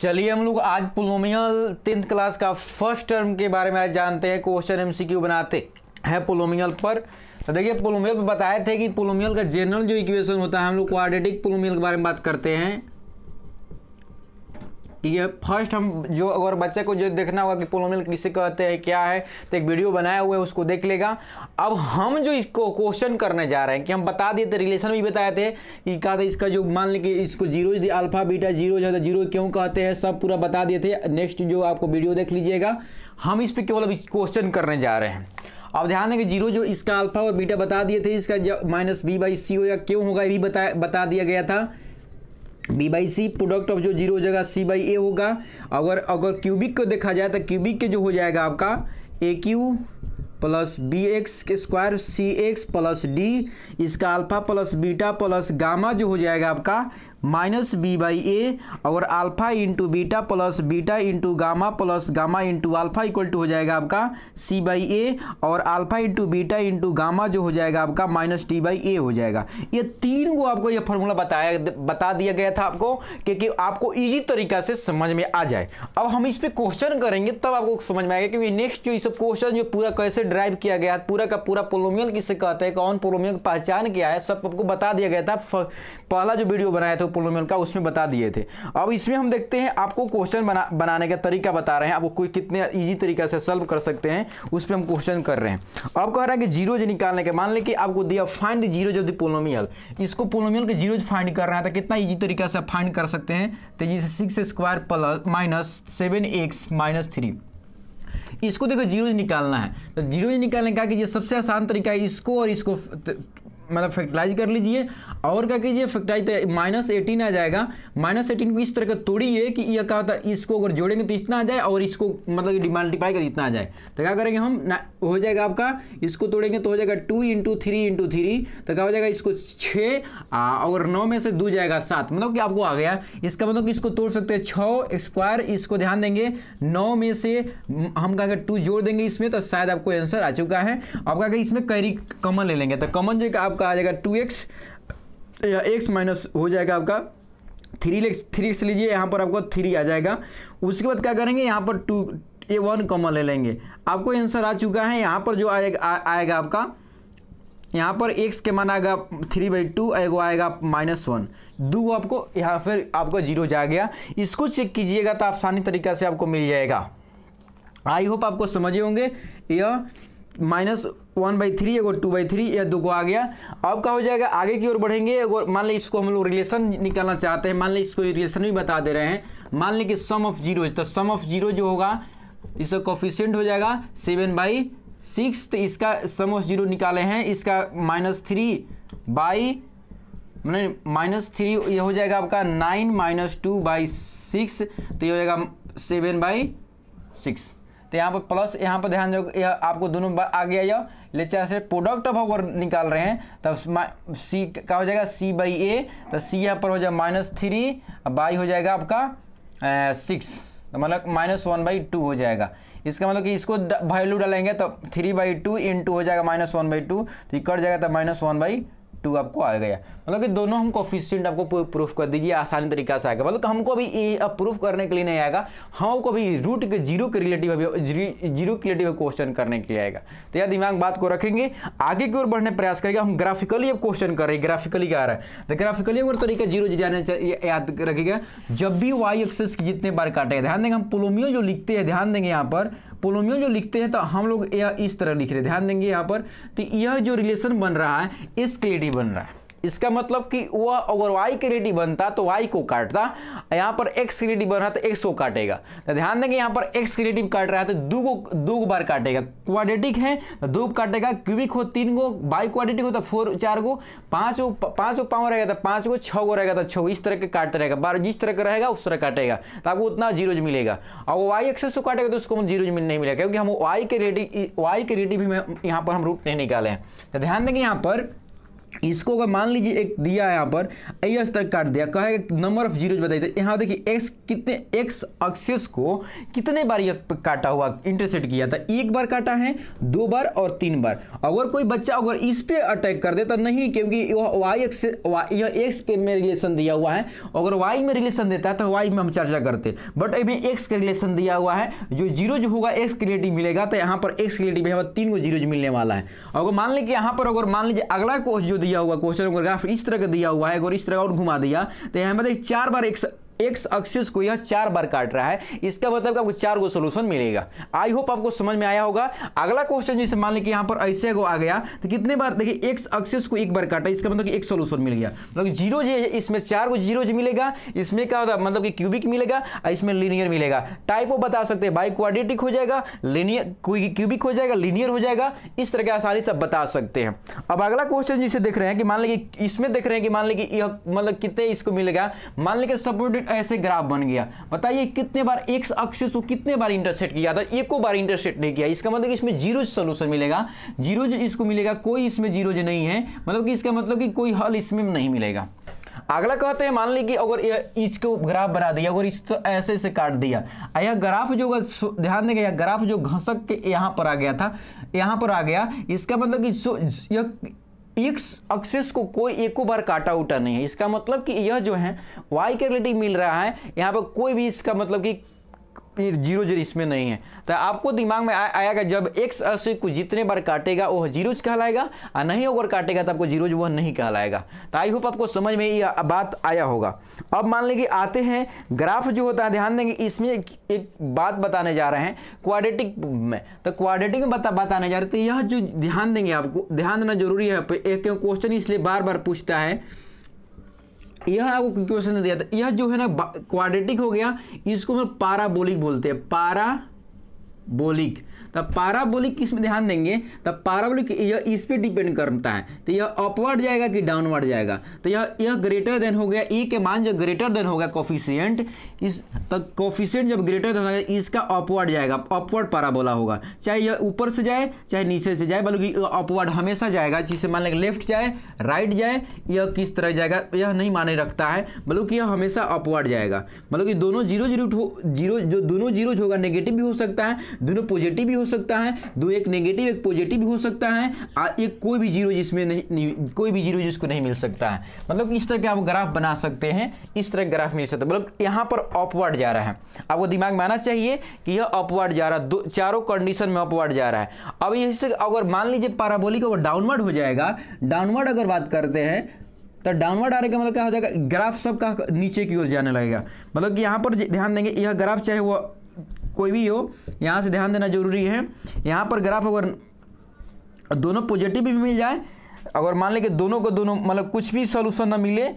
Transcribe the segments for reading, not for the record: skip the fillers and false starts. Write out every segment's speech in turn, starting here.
चलिए हम लोग आज पोलोमियल 10th क्लास का फर्स्ट टर्म के बारे में आज जानते हैं। क्वेश्चन एमसीक्यू बनाते हैं पोलोमियल पर। तो देखिए पोलोमियल पर बताए थे कि पोलोमियल का जनरल जो इक्वेशन होता है, हम लोग क्वाड्रेटिक पोलोमियल के बारे में बात करते हैं। ये फर्स्ट हम जो अगर बच्चे को जो देखना होगा कि पोलोमियल किसे कहते हैं क्या है, तो एक वीडियो बनाया हुआ है, उसको देख लेगा। अब हम जो इसको क्वेश्चन करने जा रहे हैं कि हम बता दिए थे, रिलेशन भी बताए थे कि क्या था इसका जो मान लीजिए कि इसको जीरो अल्फा बीटा जीरो जो है जीरो क्यों कहते हैं, सब पूरा बता दिए थे। नेक्स्ट जो आपको वीडियो देख लीजिएगा, हम इस पर केवल अभी क्वेश्चन करने जा रहे हैं। अब ध्यान दें कि जीरो जो इसका अल्फा और बीटा बता दिए थे, इसका जो माइनस बी बाई सी होगा क्यों होगा ये भी बता दिया गया था। B by C product of जो जीरो हो जाएगा सी बाई ए होगा। अगर क्यूबिक को देखा जाए तो क्यूबिक के जो हो जाएगा आपका A cube plus B X के square C X plus D, इसका alpha plus beta plus gamma जो हो जाएगा आपका माइनस बी बाई ए, और alpha into beta plus beta into gamma plus gamma into alpha equal to हो जाएगा आपका सी बाई ए, और alpha into beta into gamma जो हो जाएगा आपका माइनस टी बाई ए हो जाएगा। ये तीन को आपको ये फॉर्मूला बता दिया गया था आपको, क्योंकि आपको इजी तरीका से समझ में आ जाए। अब हम इस पर क्वेश्चन करेंगे तब आपको समझ में आएगा कि नेक्स्ट जो सब क्वेश्चन जो पूरा कैसे ड्राइव किया गया, पूरा का पूरा पोलोमियल किसे कहते हैं, कौन पोलोमियल की पहचान क्या है, सब आपको बता दिया गया था। पहला जो वीडियो बनाया था पोलोमियल का, उसमें बता दिए थे। अब इसमें हम देखते हैं, आपको क्वेश्चन बनाने का तरीका बता रहे हैं, आपको कोई कितने इजी तरीका से सॉल्व कर सकते हैं, उस पर हम क्वेश्चन कर रहे हैं। अब कह रहा है कि जीरो जो निकालने के, मान लें कि आपको दिया find the zero of the पोलोमियल, इसको पोलोमियल के जीरो फाइंड कर रहा है, तो कितना इजी तरीका से फाइंड कर सकते हैं। तो जैसे 6 square plus minus 7x minus 3, इसको देखो जीरो निकालना है। तो जीरो निकालने का कीजिए, सबसे आसान तरीका है इसको और इसको मतलब फैक्टराइज कर लीजिए, और क्या कीजिए फैक्टराइज, तो माइनस 18 आ जाएगा। माइनस 18 को इस तरह का तोड़िए कि यह क्या होता है, इसको अगर जोड़ेंगे तो इतना आ जाए, और इसको मतलब मल्टीप्लाई कर इतना आ जाए। तो क्या करेंगे हम, हो जाएगा आपका, इसको तोड़ेंगे तो हो जाएगा 2 इंटू 3 तो क्या हो जाएगा, इसको 6 और 9 में से 2 जाएगा 7, मतलब कि आपको आ गया। इसका मतलब कि इसको तोड़ सकते हैं 6 स्क्वायर, इसको ध्यान देंगे 9 में से हम क्या 2 जोड़ देंगे इसमें, तो शायद आपको आंसर आ चुका है। अब क्या इसमें कैरी कॉमन ले लेंगे, तो कॉमन जो आपका आ जाएगा 2x या x माइनस हो जाएगा आपका 3x लीजिए, यहाँ पर आपको 3 आ जाएगा। उसके बाद क्या करेंगे, यहाँ पर 1 कॉमन ले लेंगे, आपको आंसर आ चुका है। यहाँ पर जो आएगा आपका, यहाँ पर x के मान आएगा 3/2, एगो आएगा -1, 2 आपको यहाँ फिर आपको जीरो जा गया। इसको चेक कीजिएगा तो आसानी तरीका से आपको मिल जाएगा। आई होप आपको समझे होंगे। यह -1/3 एगो 2/3, यह 2 को आ गया। अब क्या हो जाएगा, आगे की ओर बढ़ेंगे। अगर मान ली इसको हम लोग रिलेशन निकालना चाहते हैं, मान ली इसको रिलेशन भी बता दे रहे हैं। मान ली कि सम ऑफ जीरो, तो सम ऑफ जीरो जो होगा इसका कोफिशिएंट हो जाएगा 7/6, तो इसका सम ऑफ जीरो निकाले हैं, इसका -3 ये हो जाएगा आपका 9 - 2/6, तो ये हो जाएगा 7/6। तो यहाँ पर प्लस, यहाँ पर ध्यान दो, यह आपको दोनों आ गया। यह लेक्चर से प्रोडक्ट ऑफ अगर निकाल रहे हैं तब सी क्या हो जाएगा, सी बाई ए, तो सी यहाँ पर हो जाएगा -3, बाई हो जाएगा आपका 6, तो मतलब -1/2 हो जाएगा। इसका मतलब कि इसको वैल्यू डालेंगे तो 3/2 इंटू हो जाएगा -1/2, तो ये कट जाएगा तो -1/2 आपको आ गया। मतलब कि दोनों हम कोफिशिएंट आपको प्रूफ कर दीजिए, आसानी तरीका से आएगा। मतलब हमको अभी ये प्रूफ करने के लिए नहीं आएगा, हमको अभी रूट के जीरो के रिलेटिव क्वेश्चन करने के लिए आएगा। तो यह दिमाग बात को रखेंगे, आगे की ओर बढ़ने प्रयास करेंगे। हम ग्राफिकली अब क्वेश्चन कर रहे हैं, ग्राफिकली क्या आ रहा है, तो ग्राफिकली अगर तरीका जीरो जाने याद रखिएगा। जब भी वाई एक्सिस की जितने बार काटेगा, ध्यान देंगे हम पोलोमियल जो लिखते हैं, ध्यान देंगे यहाँ पर पोलोमियल जो लिखते हैं तो हम लोग इस तरह लिख रहे हैं, ध्यान देंगे यहाँ पर। तो यह जो रिलेशन बन रहा है इसक्लेटिव बन रहा है, इसका मतलब कि वह अगर y के रेटिव बनता तो y को काटता, यहाँ पर x के रेटिव बन रहा तो x को काटेगा। तो ध्यान देंगे यहाँ पर x के रेटिव काट रहा है तो 2 बार काटेगा। क्वाड्रेटिक है तो 2 काटेगा, क्यूबिक हो 3 गो, बाई क्वाड्रेटिक हो तो 4 गो, 5 गो पावर रहेगा तो 5 गो, 6 गो रहेगा तो 6 गो, इस तरह के काटते रहेगा। बार जिस तरह का रहेगा उस तरह काटेगा, तो आपको उतना जीरोज मिलेगा। और वाई एक्सेस को काटेगा तो उसको जीरोज नहीं मिलेगा, क्योंकि हम y के रेटिव भी यहाँ पर हम रूट नहीं निकाले हैं। तो ध्यान देंगे यहाँ पर इसको अगर मान लीजिए एक दिया है यहाँ पर इस तरह काट दिया, कहेगा नंबर ऑफ जीरोज बताइए। तो यहाँ देखिए एक्स कितने, एक्स एक्सिस को कितने बार ये काटा हुआ, इंटरसेक्ट किया था, एक बार काटा है, 2 बार और 3 बार। अगर कोई बच्चा अगर इस पे अटैक कर देता नहीं, क्योंकि वाई एक्स, यह एक्स के में रिलेशन दिया हुआ है, अगर वाई में रिलेशन देता है तो वाई में हम चर्चा करते, बट अभी एक्स का रिलेशन दिया हुआ है, जो जीरो जो होगा एक्स के रिलेटिव मिलेगा, तो यहाँ पर एक्स के रिलेटिव यहाँ पर 3 को जीरो मिलने वाला है। अगर मान लीजिए यहाँ पर अगर मान लीजिए अगला कोर्स जो दिया हुआ क्वेश्चन ग्राफ इस तरह का दिया हुआ है, अगर इस तरह और घुमा दिया तो यहाँ पर 4 बार एक्स एक्सिस को यह 4 बार काट रहा है, इसका मतलब आपको 4 को सोल्यूशन मिलेगा। आई होप आपको समझ में आया होगा। अगला क्वेश्चन जैसे मान लीजिए यहाँ पर ऐसे को आ गया तो कितने बार, देखिए एक्स एक्सिस को 1 बार काटा, इसका मतलब कि एक सोल्यूशन मिल गया, मतलब जीरो जो है इसमें 4 को जीरो मिलेगा, इसमें क्या होता है मतलब कि क्यूबिक मिलेगा, इसमें लीनियर मिलेगा। टाइप वो बता सकते हैं, बाई क्वाड्रेटिक हो जाएगा, लीनियर क्यूबिक हो जाएगा, लीनियर हो जाएगा, इस तरह के आसानी से बता सकते हैं। अब अगला क्वेश्चन जिसे देख रहे हैं कि मान लीजिए इसमें देख रहे हैं कि मान लीजिए यह मतलब कितने इसको मिलेगा, मान लीजिए सपोर्टेड ऐसे ग्राफ बन गया, बताइए कितने बार एक्स एक्सिस को कितने बार इंटरसेक्ट किया था, एको बार इंटरसेक्ट नहीं किया, इसका मतलब कि इसमें जीरो सोल्यूशन मिलेगा, जीरो इसको मिलेगा, कोई इसमें जीरो नहीं है, मतलब कि इसका मतलब कि कोई हल इसमें नहीं मिलेगा। अगला कहते हैं मान ली कि अगर इसको ग्राफ बना दिया, अगर इस तो ऐसे से काट दिया, यह ग्राफ जो ध्यान देंगे, यह ग्राफ जो घसक के यहाँ पर आ गया था, यहाँ पर आ गया, इसका मतलब कि यह एक्स एक्सिस को कोई एको बार काटा उटा नहीं है, इसका मतलब कि यह जो है वाई के रिलेटिव मिल रहा है, यहाँ पर कोई भी इसका मतलब कि जीरो इसमें नहीं है। तो आपको दिमाग में आएगा जब एक्स एक्सिस को जितने बार काटेगा वह जीरोज कहलाएगा, और नहीं अगर काटेगा तो आपको जीरोज वह नहीं कहलाएगा। तो आई होप आपको समझ में ये बात आया होगा। अब मान लीजिए आते हैं ग्राफ जो होता है, ध्यान देंगे इसमें एक बात बताने जा रहे हैं क्वाड्रेटिक में, तो क्वाड्रेटिक में बताने जा रहे थे, यह जो ध्यान देंगे आपको ध्यान देना जरूरी है, एक क्वेश्चन इसलिए बार बार पूछता है, यह आपको क्वेश्चन दिया था, यह जो है ना क्वाड्रेटिक हो गया, इसको हम पाराबोलिक बोलते हैं, पाराबोलिक। तब पाराबोलिक किसमें ध्यान देंगे, तब पाराबोलिक यह इस पे डिपेंड करता है, तो यह अपवर्ड जाएगा कि डाउनवर्ड जाएगा, तो यह ग्रेटर देन हो गया, ई के मान जब ग्रेटर देन होगा कोफिशिएंट, इस तक कोफिशिएंट जब ग्रेटर देन होगा इसका अपवर्ड जाएगा, अपवर्ड पाराबोला होगा, चाहे यह ऊपर से जाए चाहे नीचे से जाए, बल्कि अपवर्ड हमेशा जाएगा, जिससे मान लें लेफ्ट जाए राइट जाए, यह किस तरह जाएगा यह नहीं माने रखता है, बल्कि यह हमेशा अपवर्ड जाएगा, मतलब कि दोनों जीरो जो दोनों जीरो होगा नेगेटिव भी हो सकता है, दोनों पॉजिटिव भी हो सकता है, दो एक नेगेटिव एक पॉजिटिव भी हो सकता है, एक कोई भी जीरो जिसमें नहीं कोई भी जीरो जिसको नहीं मिल सकता है, मतलब इस तरह के आप ग्राफ बना सकते हैं, इस तरह ग्राफ मिल सकता है, मतलब यहाँ पर अपवर्ड जा रहा है, आपको दिमाग में आना चाहिए कि यह अपवर्ड जा रहा है, चारों कंडीशन में अपवर्ड जा रहा है। अब इससे अगर मान लीजिए पाराबोलिक अगर डाउनवर्ड हो जाएगा, डाउनवर्ड अगर बात करते हैं तो डाउनवर्ड आने का मतलब क्या हो जाएगा, ग्राफ सबका नीचे की ओर जाने लगेगा, मतलब कि यहाँ पर ध्यान देंगे यह ग्राफ चाहे वो कोई भी हो, यहाँ से ध्यान देना जरूरी है, यहाँ पर ग्राफ अगर दोनों पॉजिटिव भी मिल जाए, अगर मान लें कि दोनों को दोनों मतलब कुछ भी सोल्यूशन ना मिले,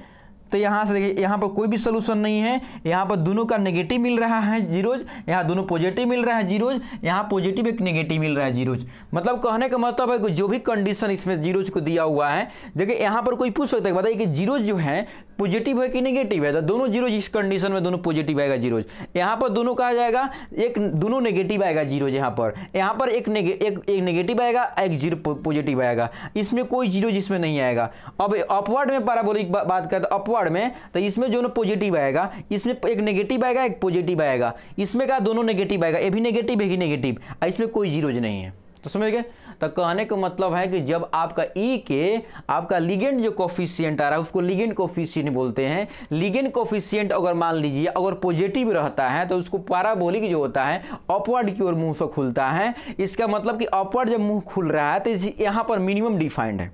तो यहाँ से देखिए यहाँ पर कोई भी सोल्यूशन नहीं है, यहाँ पर दोनों का नेगेटिव मिल रहा है जीरोज, यहाँ दोनों पॉजिटिव मिल रहा है जीरोज, यहाँ पॉजिटिव एक नेगेटिव मिल रहा है जीरोज, मतलब कहने का मतलब है कि जो भी कंडीशन इसमें जीरोज को दिया हुआ है, देखिए यहाँ पर कोई पूछ सकता है बताइए कि जीरोज जो है पॉजिटिव है कि नेगेटिव है, तो दोनों जीरो इस कंडीशन में दोनों पॉजिटिव आएगा जीरोज, यहाँ पर दोनों कहा जाएगा एक दोनों नेगेटिव आएगा जीरोज, यहाँ पर एक नेगेटिव आएगा एक जीरो पॉजिटिव आएगा, इसमें कोई जीरो जिसमें नहीं आएगा। अब अपवर्ड में पाराबोलिक बात करते हैं अपवर्ड में, तो इसमें जो पॉजिटिव आएगा, इसमें एक नेगेटिव आएगा एक पॉजिटिव आएगा, इसमें का दोनों नेगेटिव आएगा, ये भी नेगेटिव है कि नेगेटिव, इसमें कोई जीरोज नहीं है। तो समझ गए, तो कहने का मतलब है कि जब आपका ई के आपका लिगेंड जो कोफिशिएंट आ रहा है उसको लिगेंड कोफिशिएंट बोलते हैं, लिगेंड कोफिशिएंट अगर मान लीजिए अगर पॉजिटिव रहता है तो उसको पाराबोलिक जो होता है अपवर्ड की ओर मुंह से खुलता है, इसका मतलब कि अपवर्ड जब मुंह खुल रहा है तो यहाँ पर मिनिमम डिफाइंड है,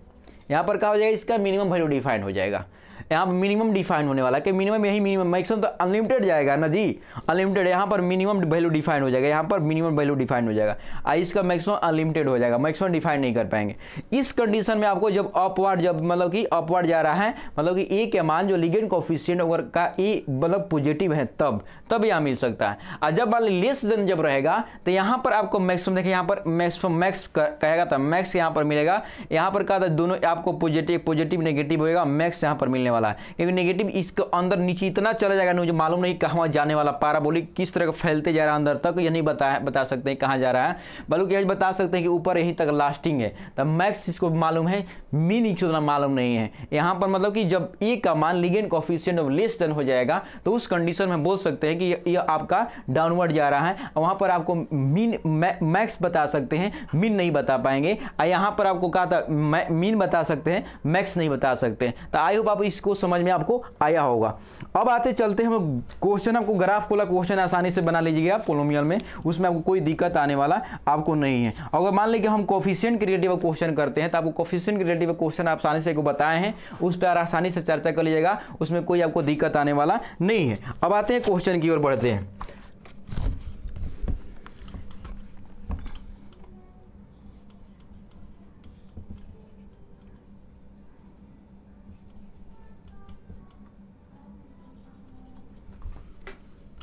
यहाँ पर क्या हो जाएगा इसका मिनिमम वैल्यू डिफाइंड हो जाएगा, यहाँ पर मिनिमम डिफाइन होने वाला कि मिनिमम यही मिनिमम, मैक्सिमम तो अनलिमिटेड जाएगा ना जी, अनलिमिटेड, यहाँ पर मिनिमम वैल्यू डिफाइन हो जाएगा, यहाँ पर मिनिमम वैल्यू डिफाइन हो जाएगा, इसका मैक्सिमम अनलिमिटेड हो जाएगा, मैक्सिमम डिफाइन नहीं कर पाएंगे। इस कंडीशन में आपको जब अपवर्ड जब मतलब कि अपवर्ड जा रहा है, मतलब कि ए के मान जो लिगेंड कोफिशिएंट अगर का ए मतलब पॉजिटिव है तब यहाँ मिल सकता है, और जब मान लेस देन जब रहेगा तो यहाँ पर आपको मैक्सिमम देखिए, यहाँ पर मैक्सिमम मैक्स कहेगा तो मैक्स यहाँ पर मिलेगा, यहाँ पर कहा था दोनों आपको पॉजिटिव नेगेटिव होगा, मैक्स यहाँ पर मिलने वाला वाला है, क्योंकि नेगेटिव इसके अंदर नीचे इतना चला जाएगा मुझे मालूम नहीं कहाँ जाने वाला, पैराबोलिक किस तरह का फैलते जा रहा है अंदर तक, ये नहीं बता सकते हैं कहाँ जा रहा है, बल्कि यह बता सकते हैं कि ऊपर यहीं तक लास्टिंग है। तब मैक्स इसको मालूम है, मीन इतना मालूम नहीं है। यहाँ पर मतलब कि जब ए का मान ligand coefficient of less than हो जाएगा तो उस कंडीशन में बोल सकते हैं कि यह आपका डाउनवर्ड जा रहा है। वहाँ पर आपको मीन मैक्स बता सकते हैं, मीन नहीं बता पाएंगे। यहाँ पर आपको कहा था मीन बता सकते हैं, मैक्स नहीं बता सकते। तो आई होप आप इसको समझ में आपको आया होगा। अब आते चलते हैं हम क्वेश्चन, आपको ग्राफ वाला क्वेश्चन आसानी से बना लीजिएगा पोलोमियल में, उसमें आपको कोई दिक्कत आने वाला आपको नहीं है। अगर मान लीजिए हम कोफिशिएंट क्रिएटिव क्वेश्चन करते हैं तो आपको कोफिशिएंट क्रिएटिव क्वेश्चन आप आसानी से बताए हैं, उस पर आसानी से चर्चा कर लीजिएगा, उसमें कोई आपको दिक्कत आने वाला नहीं है। अब आते हैं क्वेश्चन की ओर बढ़ते हैं।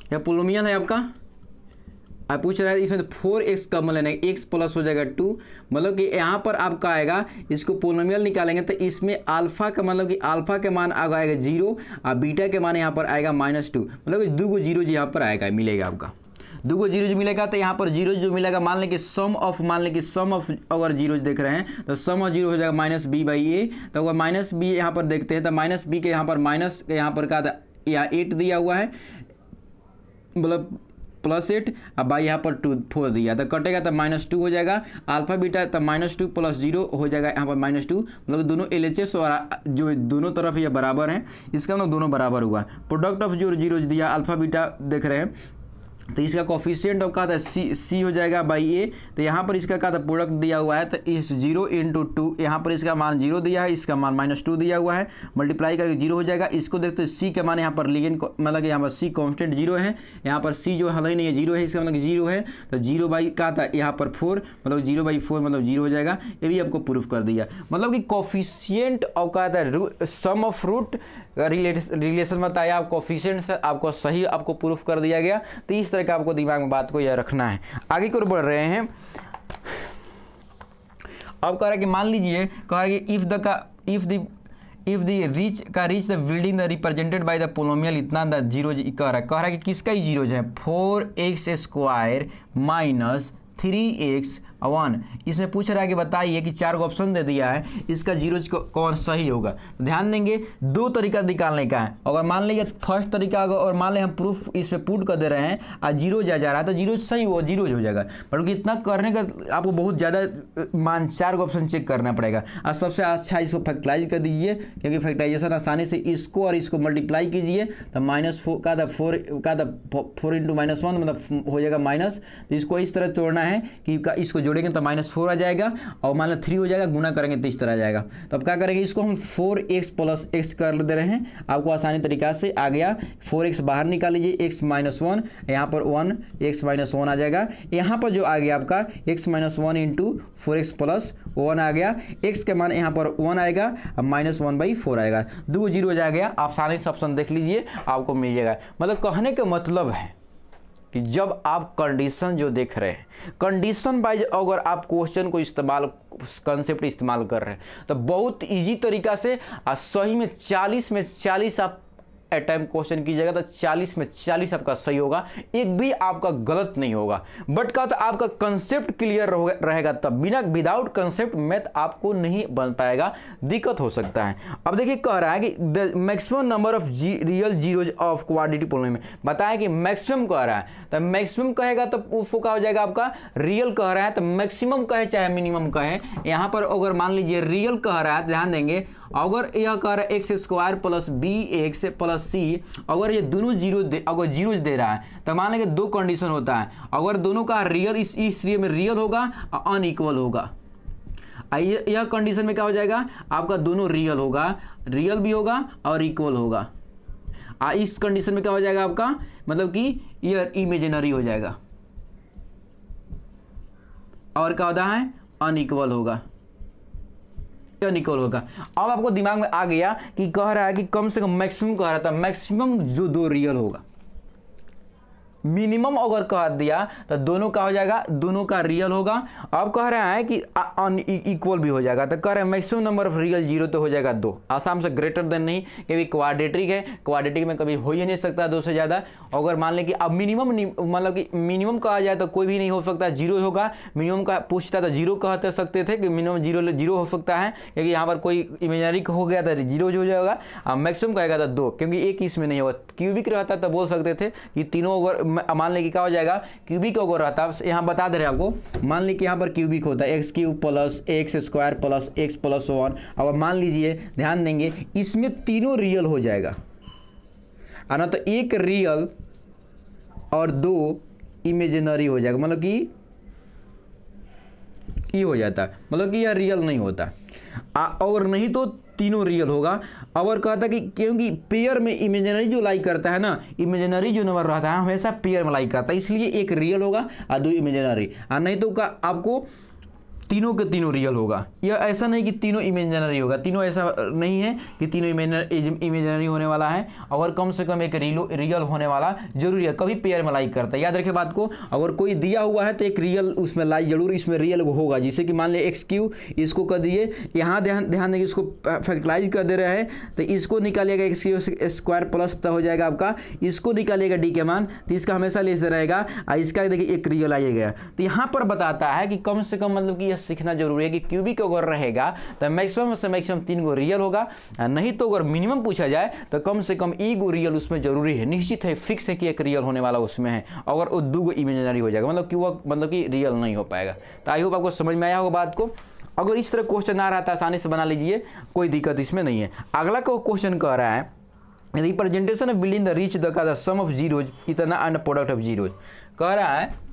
यह पोलोमियल है आपका, आप पूछ रहा है इसमें 4x कॉमन लेना है, x प्लस हो जाएगा 2, मतलब कि यहाँ पर आपका आएगा, इसको पोलोमियल निकालेंगे तो इसमें अल्फा का मतलब कि अल्फा के मान आएगा 0 और बीटा के मान यहाँ पर आएगा -2, मतलब कि 2 जीरो यहाँ पर आएगा, मिलेगा आपका 2 जीरो मिलेगा। तो यहाँ पर जीरो जो मिलेगा मान लें कि सम ऑफ अगर जीरो देख रहे हैं तो सम ऑफ जीरो हो जाएगा -b/a। तो अगर -b यहाँ पर देखते हैं तो -b के यहाँ पर माइनस यहाँ पर का था, यहाँ 8 दिया हुआ है, मतलब +8, अब बाई यहाँ पर 4 दिया तो कटेगा तो -2 हो जाएगा, अल्फा बीटा तो -2 + 0 हो जाएगा यहाँ पर -2, मतलब दोनों LHS और जो दोनों तरफ ये बराबर हैं, इसका मतलब दोनों बराबर हुआ। प्रोडक्ट ऑफ जो जीरो दिया अल्फा बीटा देख रहे हैं, तो इसका कोफिशिएंट ऑफ का था सी हो जाएगा /a। तो यहाँ पर इसका का था प्रोडक्ट दिया हुआ है, तो इस 0 × 2 यहाँ पर इसका मान 0 दिया है, इसका मान -2 दिया हुआ है, मल्टीप्लाई करके 0 हो जाएगा। इसको देखते हैं सी के मान यहाँ पर लिगेंड मतलब यहाँ पर सी कांस्टेंट 0 है, यहाँ पर सी जो हल ही नहीं है 0 है, इसका मतलब 0 है। तो 0 का था यहाँ पर 4, मतलब 0/4 मतलब 0 हो जाएगा। ये भी आपको प्रूफ कर दिया, मतलब कि कोफिशिएंट ऑफ का था सम ऑफ रूट रिलेशन बताया, आप कोफिशिएंट से आपको सही आपको प्रूफ कर दिया गया। तो इस तरह का आपको दिमाग में बात को यह रखना है। आगे की ओर बढ़ रहे हैं। अब कह रहा है कि मान लीजिए कह रहा है कि if the reach the building the represented by the polynomial इतना द जीरो कह रहा है कि किसका ही जीरो है 4x² - 3x1। इसमें पूछ रहा है कि बताइए कि 4 ऑप्शन दे दिया है, इसका जीरो कौन सही होगा। तो ध्यान देंगे 2 तरीका निकालने का है। अगर मान लीजिए फर्स्ट तरीका और मान लें हम प्रूफ इस पे पुट कर दे रहे हैं और जीरो जा रहा है तो जीरो सही हो, जीरो हो जाएगा। पर इतना करने का आपको बहुत ज़्यादा मान 4 ऑप्शन चेक करना पड़ेगा। और सबसे अच्छा इसको फैक्टराइज कर दीजिए, क्योंकि फैक्टराइजेशन आसानी से इसको और इसको मल्टीप्लाई कीजिए तो -4 का 4 × -1 मतलब हो जाएगा माइनस। तो इसको इस तरह तोड़ना है कि इसको जोड़ेंगे तो -4 आ जाएगा और मान लो 3 हो जाएगा, गुना करेंगे तो इस तरह आ जाएगा। तो अब क्या करेंगे, इसको हम 4x + x कर दे रहे हैं, आपको आसानी तरीका से आ गया। 4x बाहर निकाल लीजिए, x - 1 यहाँ पर 1 x - 1 आ जाएगा। यहाँ पर जो आ गया आपका x - 1 × 4x + 1 आ गया। x के मान यहाँ पर 1 आएगा, अब -1/4 आएगा, 2 जीरो आ गया। आप आसानी से ऑप्शन देख लीजिए, आपको मिल जाएगा। मतलब कहने का मतलब है कि जब आप कंडीशन जो देख रहे हैं, कंडीशन वाइज अगर आप क्वेश्चन को कंसेप्ट इस्तेमाल कर रहे हैं तो बहुत इजी तरीका से सही में 40 में 40 आप अटैम्प्ट क्वेश्चन कीजिएगा तो 40 में 40 आपका सही होगा, एक भी आपका गलत नहीं होगा। बट का तो आपका कंसेप्ट क्लियर रहेगा, तब बिना विदाउट कंसेप्ट मैथ आपको नहीं बन पाएगा, दिक्कत हो सकता है। अब देखिए कह रहा है कि the maximum number of real zeros of quadratic polynomial में बताया कि मैक्सिमम कह रहा है, तो मैक्सिमम कहेगा तो उसको क्या हो जाएगा आपका रियल कह रहा है, तो मैक्सिमम कहे चाहे मिनिमम कहे। यहाँ पर अगर मान लीजिए रियल कह रहा है, ध्यान देंगे अगर यह कह रहा है x² + bx + c, अगर ये दोनों अगर जीरो दे रहा है तो मान लेंगे 2 कंडीशन होता है। अगर दोनों का रियल इस में रियल होगा और अनइक्वल होगा, यह कंडीशन में क्या हो जाएगा आपका दोनों रियल होगा, रियल भी होगा और इक्वल होगा। इस कंडीशन में क्या हो जाएगा आपका, मतलब कि यह इमेजिनरी हो जाएगा और क्या होता है अनइक्वल होगा, अनइक्वल होगा। अब आपको दिमाग में आ गया कि कह रहा है कि कम से कम मैक्सिमम कह रहा था, मैक्सिमम जो 2 रियल होगा, मिनिमम अगर कह दिया तो दोनों का हो जाएगा, दोनों का रियल होगा। अब कह रहे हैं कि अनइक्वल भी हो जाएगा, तो कह रहे हैं मैक्सिमम नंबर ऑफ रियल 0 तो हो जाएगा 2, आसाम से ग्रेटर देन नहीं, क्योंकि क्वाड्रेटिक है, क्वाड्रेटिक में कभी हो ही नहीं सकता 2 से ज़्यादा। अगर मान लें कि अब मिनिमम मतलब कि मिनिमम कहा जाए तो कोई भी नहीं हो सकता, 0 होगा। मिनिमम का पूछता तो 0 कहते सकते थे कि मिनिमम 0 हो सकता है, क्योंकि यहाँ पर कोई इमेजिनरी हो गया तो 0 हो जाएगा। अब मैक्सिमम कहेगा तो 2, क्योंकि एक इसमें नहीं होगा। क्यूबिक रहता तो बोल सकते थे कि तीनों अगर मान लें कि क्या हो जाएगा, क्यूबिक अगर रहता, यहाँ बता दे रहे हैं आपको, मान लीजिए कि यहाँ पर क्यूबिक होता है x³ plus x² plus x plus 1। अब मान लीजिए, ध्यान देंगे, इसमें तीनों रियल हो जाएगा, है ना, तो एक रियल और 2 इमेजिनरी हो जाएगा, मतलब कि ये हो जाता है, मतलब कि यह रियल नहीं होता। और नहीं तो तीनों रियल होगा। और कहता कि क्योंकि पेयर में इमेजिनरी जो लाइक करता है ना, इमेजिनरी जो नंबर रहता है हमेशा पेयर में लाइक करता है, इसलिए एक रियल होगा और 2 इमेजिनरी, और नहीं तो आपको तीनों के तीनों रियल होगा। यह ऐसा नहीं कि तीनों इमेजिनरी होगा, तीनों ऐसा नहीं है कि तीनों इमेजिनरी होने वाला है, और कम से कम एक रियल होने वाला जरूरी है, कभी पेयर में लाइक करता है। याद रखें बात को, अगर कोई दिया हुआ है तो एक रियल उसमें लाइक जरूर इसमें रियल होगा। जैसे कि मान लिया x³, इसको कर दिए, यहाँ ध्यान देंगे, इसको फैक्टराइज कर दे रहे हैं, तो इसको निकालिएगा x² प्लस तो हो जाएगा आपका, इसको निकालिएगा डी के मान, तो इसका हमेशा लेस रहेगा, और इसका देखिए एक रियल आइएगा। तो यहाँ पर बताता है कि कम से कम मतलब कि सीखना जरूरी है कि क्यूबिक अगर रहेगा तो मैक्सिमम से मैक्सिमम 3 गो रियल होगा, नहीं तो अगर मिनिमम पूछा जाए तो कम से कम 1 गो रियल उसमें जरूरी है, निश्चित है, फिक्स है कि एक रियल होने वाला उसमें है। अगर वो 2 गो इमेजिनरी हो जाएगा मतलब कि वो मतलब कि रियल नहीं हो पाएगा। तो आई होप आपको समझ में आया होगा बात को। अगर इस तरह क्वेश्चन आ रहा था आसानी से बना लीजिए, कोई दिक्कत इसमें नहीं है। अगला क्वेश्चन कह रहा है representation of building the reach the sum of zeros इतना एंड प्रोडक्ट ऑफ जीरोज। कह रहा है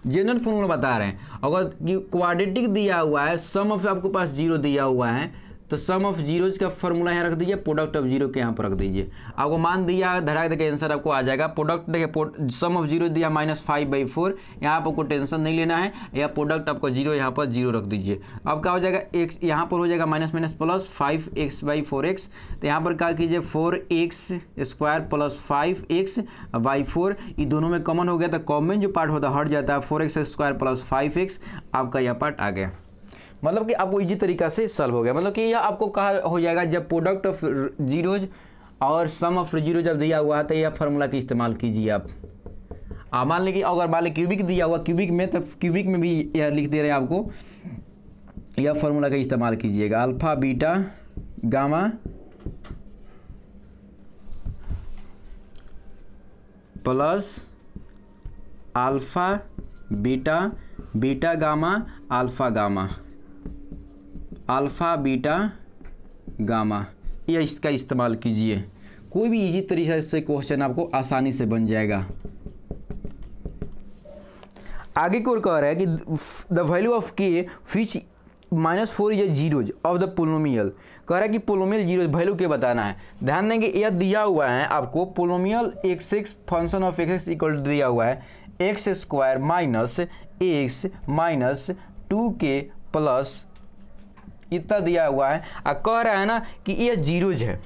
जनरल फॉर्मूला बता रहे हैं, अगर क्वाड्रेटिक दिया हुआ है, सम ऑफ आपके पास 0 दिया हुआ है, तो सम ऑफ जीरोज का फॉर्मूला यहाँ रख दीजिए, प्रोडक्ट ऑफ 0 के यहाँ पर रख दीजिए। आपको मान दिया धरा देखिए आंसर आपको आ जाएगा। प्रोडक्ट देखिए सम ऑफ 0 दिया -5/4, यहाँ पर आपको टेंशन नहीं लेना है, या प्रोडक्ट आपको 0 यहाँ पर 0 रख दीजिए। अब क्या हो जाएगा, x यहाँ पर हो जाएगा माइनस माइनस प्लस 5x/4x, तो यहाँ पर क्या कीजिए 4x² प्लस 5x/4, ये दोनों में कॉमन हो गया, तो कॉमन जो पार्ट होता है हट जाता है, 4x² प्लस 5x आपका यह पार्ट आ गया। मतलब कि आपको इजी तरीका से सॉल्व हो गया। मतलब कि यह आपको कहा हो जाएगा जब प्रोडक्ट ऑफ जीरोज और सम ऑफ जीरो जब दिया हुआ है तो यह फार्मूला का इस्तेमाल कीजिए आप। मान लीजिए अगर मान लीजिए क्यूबिक दिया हुआ क्यूबिक में, तो क्यूबिक में भी यह लिख दे रहे हैं आपको, यह फार्मूला का इस्तेमाल कीजिएगा, alpha beta gamma plus alpha beta beta gamma alpha gamma alpha beta gamma, यह इसका इस्तेमाल कीजिए। कोई भी इजी तरीके से क्वेश्चन आपको आसानी से बन जाएगा। आगे की ओर कह रहा है कि द वैल्यू ऑफ के विच -4 इज जीरोज ऑफ द पोलोमियल। कह रहा है कि पोलोमियल जीरो वैल्यू के बताना है। ध्यान देंगे यह दिया हुआ है आपको, पोलोमियल x6 function of x equal दिया हुआ है x² minus x minus 2k plus इतना दिया हुआ है। कह रहा है ना कि ये जीरोज है,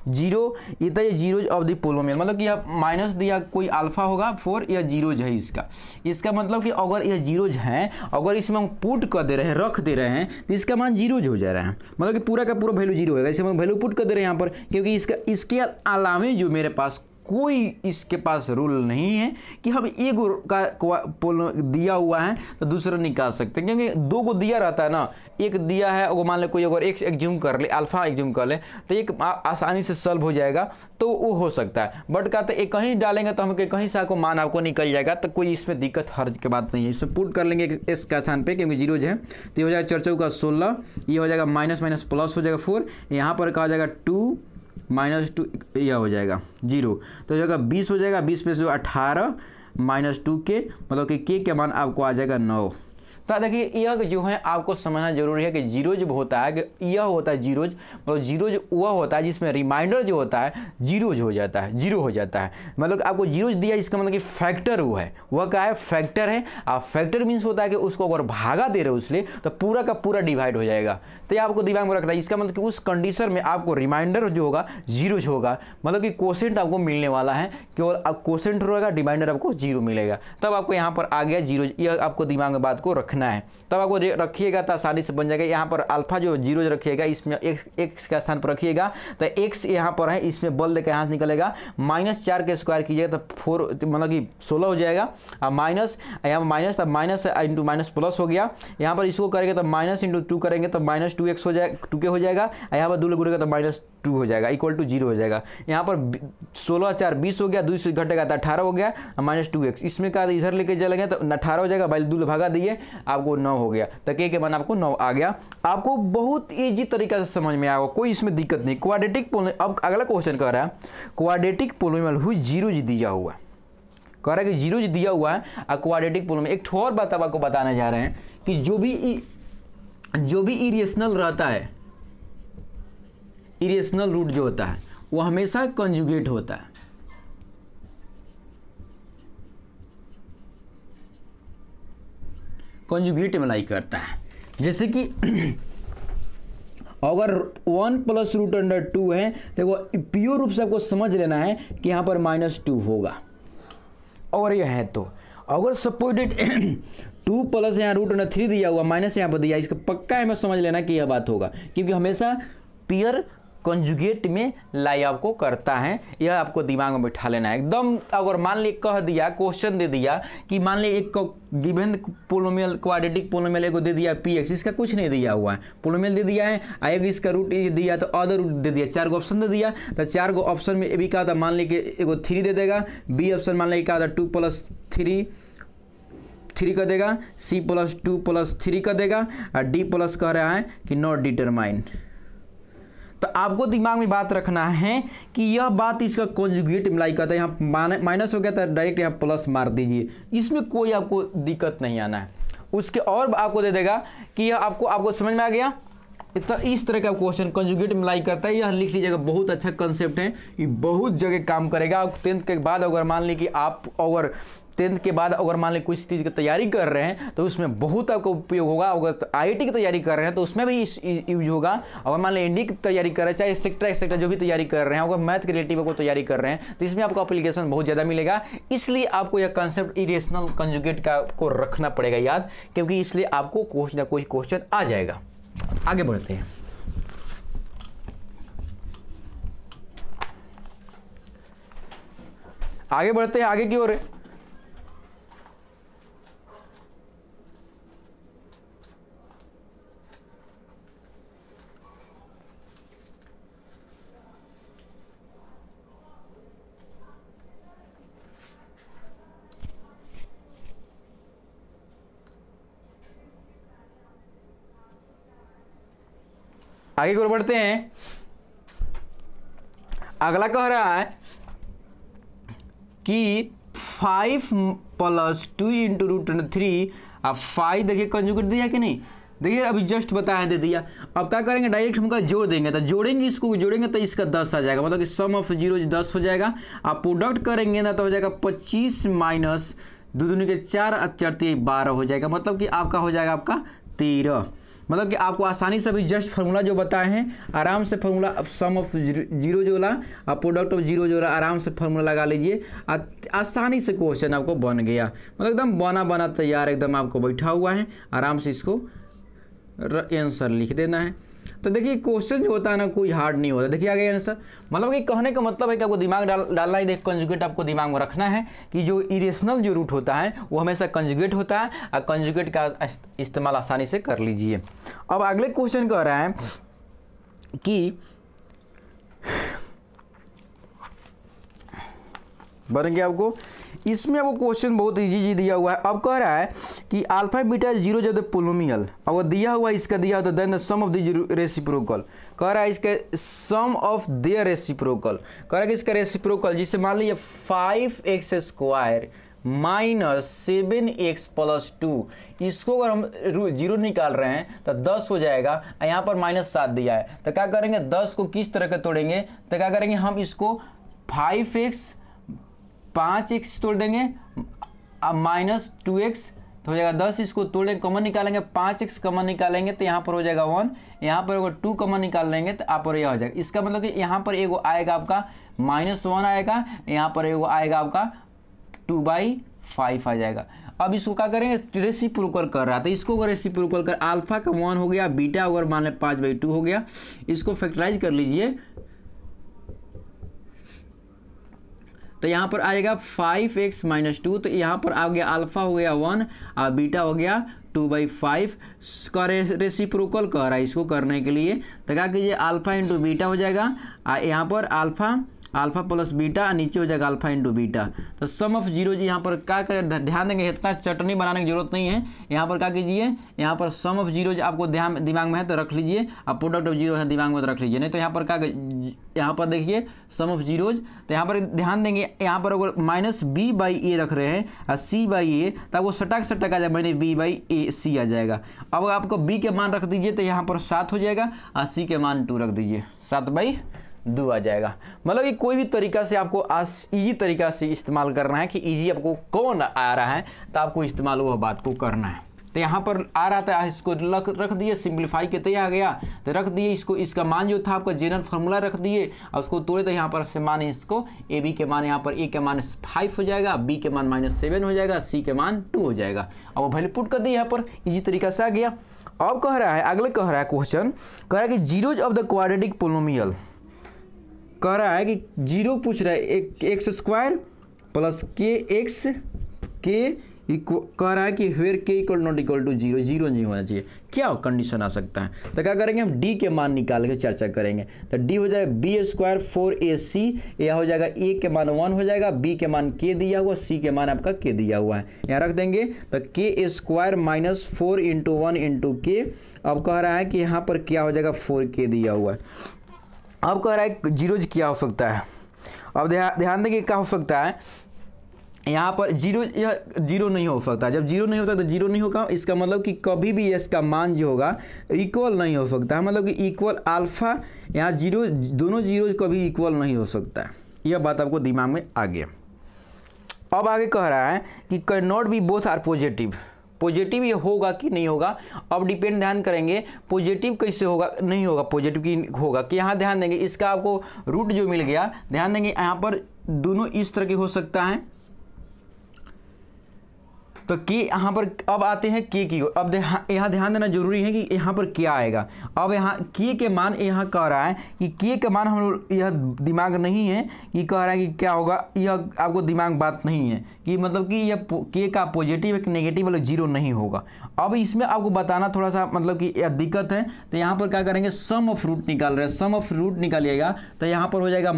जीरो इतना ये जीरोज ऑफ द पोलोमियल, मतलब कि यह माइनस दिया कोई अल्फा होगा 4, यह जीरोज है इसका मतलब कि अगर यह जीरोज हैं, अगर इसमें हम पुट कर दे रहे हैं, रख दे रहे हैं, तो इसका मान जीरोज हो जा रहा है, मतलब कि पूरा का पूरा वैल्यू जीरो होगा। इसे हम वैल्यू पुट कर दे रहे हैं यहाँ पर, क्योंकि इसके अलावे जो मेरे पास कोई इसके पास रूल नहीं है कि हम एक का दिया हुआ है तो दूसरा निकाल सकते हैं, क्योंकि 2 को दिया रहता है ना, एक दिया है अगर मान ले कोई अगर x एग्ज्यूम कर ले, अल्फा एग्ज्यूम कर ले, तो एक आसानी से सॉल्व हो जाएगा, तो वो हो सकता है। बट कहते एक कहीं डालेंगे तो हम कहीं से आपको मान आपको निकल जाएगा, तो कोई इसमें दिक्कत हर्ज की बात नहीं है। इसे पुट कर लेंगे x का स्थान पे, क्योंकि जीरो है, तो ये हो जाएगा 4 का 16, ये हो जाएगा माइनस माइनस प्लस हो जाएगा 4, यहाँ पर कहा जाएगा 2 -2, यह हो जाएगा 0, तो हो जाएगा 20 हो जाएगा, 20 में से 18 -2 के, मतलब कि के मान आपको आ जाएगा 9। तो देखिए यह जो है आपको समझना जरूरी है कि जीरो जब होता है कि यह होता है जीरोज, मतलब जीरोज वह होता है जिसमें रिमाइंडर जो होता है जीरोज हो जाता है, जीरो हो जाता है। मतलब आपको जीरोज दिया इसका मतलब कि फैक्टर वो है, वह क्या है फैक्टर है। आप फैक्टर मीन्स होता है कि उसको अगर भागा दे रहे हो उससे तो पूरा का पूरा डिवाइड हो जाएगा। तो ये आपको दिमाग में रखना है। इसका मतलब कि उस कंडीशन में आपको रिमाइंडर जो होगा जीरोज होगा, मतलब कि कोसेंट आपको मिलने वाला है, केवल कोसेंट रहेगा, डिवाइडर आपको जीरो मिलेगा। तब आपको यहाँ पर आ गया जीरो, यह आपको दिमाग में बात को रखना है। तब आपको रखिएगा तो आसानी से बन जाएगा। यहाँ पर अल्फा जो जीरो रखिएगा, इसमें एक्स का स्थान पर रखिएगा तो एक्स यहाँ पर है, इसमें बल देकर यहाँ से निकलेगा। -4 के स्क्वायर कीजिएगा तो 4 मतलब कि 16 हो जाएगा। अब माइनस यहाँ पर माइनस, तब माइनस इंटू माइनस प्लस हो गया। यहाँ पर इसको करेंगे तो माइनस इंटू 2 करेंगे तो -2x हो जाएगा, 2k हो जाएगा। यहाँ पर 2 गुणेगा तो -2 हो जाएगा, इक्वल टू 0 हो जाएगा। यहाँ पर 16 4 20 हो गया, 2 से घटेगा तो 18 हो गया, -2x। इसमें का इधर लेके चलेंगे तो 18 हो जाएगा, 2 भागा दिए आपको 9 हो गया। तो के मान आपको 9 आ गया। आपको बहुत ईजी तरीका से समझ में आएगा, कोई इसमें दिक्कत नहीं। क्वाड्रेटिक पोलिनोमियल, अब अगला क्वेश्चन कह रहा है क्वाड्रेटिक पोलिनोमियल हुई जीरो दिया हुआ है, कह रहा है कि जीरो दिया हुआ है और क्वाड्रेटिक पोलिनोमियल। एक और बात आपको बताने जा रहे हैं कि जो भी इरेशनल रहता है, इरेशनल रूट जो होता है वो हमेशा कंजुगेट होता है। कंजुगेट में लाइक करता है। जैसे कि अगर 1 + √2 है तो वो प्योर रूप से आपको समझ लेना है कि यहाँ पर -2 होगा। और यह है तो अगर सपोर्टेड 2 प्लस यहाँ √3 दिया हुआ, माइनस यहाँ पर दिया, इसका पक्का है मैं समझ लेना कि यह बात होगा, क्योंकि हमेशा पेयर कंजुगेट में लाई आपको करता है। यह आपको दिमाग में बैठा लेना है एकदम। अगर मान ली कह दिया, क्वेश्चन दे दिया कि मान ली एक गिवन पोलिनोमियल क्वाड्रेटिक पोलिनोमियल को दे दिया px, इसका कुछ नहीं दिया हुआ है, पोलिनोमियल दे दिया है, आएगा इसका रूट दिया तो अदर रूट दे दिया, 4 ऑप्शन दे दिया। तो 4 ऑप्शन में ए भी कहा था, मान ली कि एगो 3 दे देगा, बी ऑप्शन मान ली कहा था 2 + 3 कर देगा, सी + 2 + 3 कर देगा, और डी प्लस कह रहा है कि नॉट डिटरमाइन। तो आपको दिमाग में बात रखना है कि यह बात इसका कॉन्जुगेट मिलाई करता है। यहाँ माइनस हो गया तो डायरेक्ट यहाँ प्लस मार दीजिए, इसमें कोई आपको दिक्कत नहीं आना है। उसके और आपको दे देगा कि यह आपको समझ में आ गया। तो इस तरह का क्वेश्चन कंजुगेट मिलाई करता है, यह लिख लीजिएगा। बहुत अच्छा कंसेप्ट है, ये बहुत जगह काम करेगा। 10th के बाद अगर मान ली कि आप अगर 10th के बाद अगर मान ली कुछ चीज़ की तैयारी कर रहे हैं तो उसमें बहुत आपको उपयोग होगा। अगर IIT की तैयारी कर रहे हैं तो उसमें भी यूज होगा। अगर मान ली एनडी की तैयारी कर रहे हैं, चाहे सेक्टर जो भी तैयारी कर रहे हैं, अगर मैथ के रिलेटिव को तैयारी कर रहे हैं तो इसमें आपको एप्लीकेशन बहुत ज़्यादा मिलेगा। इसलिए आपको यह कंसेप्ट इरेशनल कंजुगेट का को रखना पड़ेगा याद, क्योंकि इसलिए आपको कोई ना कोई क्वेश्चन आ जाएगा। आगे बढ़ते हैं। आगे की ओर बढ़ते हैं। अगला कह रहा है कि 5 + 2 × √3। अब 5 देखिए कंजुगेट दिया कि नहीं, देखिए अभी जस्ट बताया दे दिया। अब क्या करेंगे, डायरेक्ट हमका जोड़ देंगे। तो जोड़ेंगे, इसको जोड़ेंगे तो इसका 10 आ जाएगा, मतलब कि सम ऑफ जीरो 10 हो जाएगा। आप प्रोडक्ट करेंगे ना तो हो जाएगा 25 - 2 दूनी के 4 और 4 12 हो जाएगा, मतलब कि आपका हो जाएगा आपका 13। मतलब कि आपको आसानी से अभी जस्ट फार्मूला जो बताए हैं, आराम से फार्मूला सम ऑफ जीरो जो ला और प्रोडक्ट ऑफ जीरो जो ला, आराम से फार्मूला लगा लीजिए। आसानी से क्वेश्चन आपको बन गया, मतलब एकदम बना तैयार एकदम आपको बैठा हुआ है। आराम से इसको आंसर लिख देना है। तो देखिए क्वेश्चन जो होता है ना कोई हार्ड नहीं होता। देखिए आगे आंसर, मतलब कि कहने का मतलब है कि आपको दिमाग डालना ही, देख कंजुगेट आपको दिमाग में रखना है कि जो इरेशनल जो रूट होता है वो हमेशा कंजुगेट होता है, और कंजुगेट का इस्तेमाल आसानी से कर लीजिए। अब अगले क्वेश्चन कह रहा है कि बन गया आपको, इसमें आपको क्वेश्चन बहुत इजी दिया हुआ है। अब कह रहा है कि अल्फा बीटा जीरो जब पोलिनोमियल अगर दिया हुआ इसका दिया तो then sum of the reciprocal, कह रहा है इसका सम ऑफ देयर रेसिप्रोकल, कह रहा है कि इसका रेसिप्रोकल जिसे मान लीजिए 5x² -7x+2, इसको अगर हम 0 निकाल रहे हैं तो 10 हो जाएगा। यहाँ पर -7 दिया है तो क्या करेंगे, 10 को किस तरह के तोड़ेंगे, तो क्या करेंगे हम इसको 5x तोड़ देंगे, -2x तो हो जाएगा 10, इसको तोड़ेंगे कॉमन निकालेंगे, 5x कॉमन निकालेंगे तो यहाँ पर हो जाएगा 1, यहाँ पर अगर 2 कॉमन निकाल लेंगे तो आप पर यह हो जाएगा। इसका मतलब कि यहाँ पर एगो आएगा आपका -1 आएगा, यहाँ पर एगो आएगा आपका 2/5 आ जाएगा। अब इसको क्या करेंगे, रेसिप्रोकल कर रहा है तो इसको अगर रेसिप्रोकल कर, अल्फा का 1 हो गया, बीटा अगर मान लें 5/2 हो गया, इसको फैक्टराइज कर लीजिए तो यहाँ पर आएगा 5x - 2, तो यहाँ पर आ गया अल्फा हो गया 1 और बीटा हो गया 2/5 का रेसिप्रोकल कर रहा है। इसको करने के लिए तो क्या कीजिए, अल्फा इंटू बीटा हो जाएगा, यहाँ पर अल्फा प्लस बीटा, नीचे हो जाएगा अल्फा इंटू बीटा। तो सम ऑफ जीरो जी यहाँ पर क्या करें, ध्यान देंगे, इतना चटनी बनाने की जरूरत नहीं है। यहाँ पर क्या कीजिए, यहाँ पर सम ऑफ जीरो आपको दिमाग में है तो रख लीजिए, अब प्रोडक्ट ऑफ जीरो है दिमाग में तो रख लीजिए, नहीं तो यहाँ पर क्या, यहाँ पर देखिए सम ऑफ जीरोज, तो यहाँ पर ध्यान देंगे, यहाँ पर अगर -b/a रख रहे हैं और c/a तो आपको सटक आ जाएगा, मैंने b/a आ जाएगा। अब आपको b के मान रख दीजिए तो यहाँ पर 7 हो जाएगा और c के मान 2 रख दीजिए, 7/2 आ जाएगा। मतलब कि कोई भी तरीका से आपको इजी तरीका से इस्तेमाल करना है कि इजी आपको कौन आ रहा है तो आपको इस्तेमाल वह बात को करना है। तो यहाँ पर आ रहा था, इसको रख दिए, सिंप्लीफाई के तय आ गया तो रख दिए इसको, इसका मान जो था आपका जनरल फार्मूला रख दिए और उसको तोड़े तो यहाँ पर से मान इसको ए बी के मान, यहाँ पर ए के मान 5 हो जाएगा, बी के मान -7 हो जाएगा, सी के मान 2 हो जाएगा। अब वो वैल्यू पुट कर दिए, यहाँ पर इजी तरीका से आ गया। अब कह रहा है, अगले कह रहा है क्वेश्चन, कह रहा है कि zeros of the quadratic polynomial, कह रहा है कि जीरो पूछ रहा है, x² प्लस kx के कह रहा है कि where k = not equal to 0, 0 नहीं होना चाहिए। क्या कंडीशन आ सकता है, तो क्या करेंगे हम d के मान निकाल के चर्चा करेंगे। तो d हो जाएगा b² 4ac, यह हो जाएगा a के मान 1 हो जाएगा, b के मान k दिया हुआ, c के मान आपका k दिया हुआ है, यहाँ रख देंगे तो k² - 4 × 1 × k। अब कह रहा है कि यहाँ पर क्या हो जाएगा, 4k दिया हुआ है। अब कह रहा है जीरोज क्या हो सकता है, अब ध्यान देंगे क्या हो सकता है, यहाँ पर जीरो नहीं हो सकता। जब जीरो नहीं होता तो जीरो नहीं होगा, इसका मतलब कि कभी भी इसका मान जो होगा इक्वल नहीं हो सकता है, मतलब कि इक्वल अल्फा, यहाँ जीरो, दोनों जीरो कभी इक्वल नहीं हो सकता है। यह बात आपको दिमाग में आ गया। अब आगे कह रहा है कि can not be both are positive, positive ये होगा कि नहीं होगा। अब डिपेंड ध्यान करेंगे पॉजिटिव कैसे होगा, नहीं होगा पॉजिटिव की होगा कि, यहाँ ध्यान देंगे इसका आपको रूट जो मिल गया, ध्यान देंगे यहाँ पर दोनों इस तरह की हो सकता है। तो के यहाँ पर अब आते हैं के की, अब यहाँ ध्यान देना जरूरी है कि यहाँ पर क्या आएगा। अब यहाँ के के मान यहाँ कह रहा है कि के का मान हम लोग, यह दिमाग नहीं है कि कह रहा है कि क्या होगा, यह आपको दिमाग बात नहीं है कि मतलब कि यह के का पॉजिटिव एक नेगेटिव वाला 0 नहीं होगा। अब इसमें आपको बताना थोड़ा सा मतलब कि यह दिक्कत है, तो यहाँ पर क्या करेंगे, सम ऑफ रूट निकाल रहे हैं, सम ऑफ रूट निकालिएगा तो यहाँ पर हो जाएगा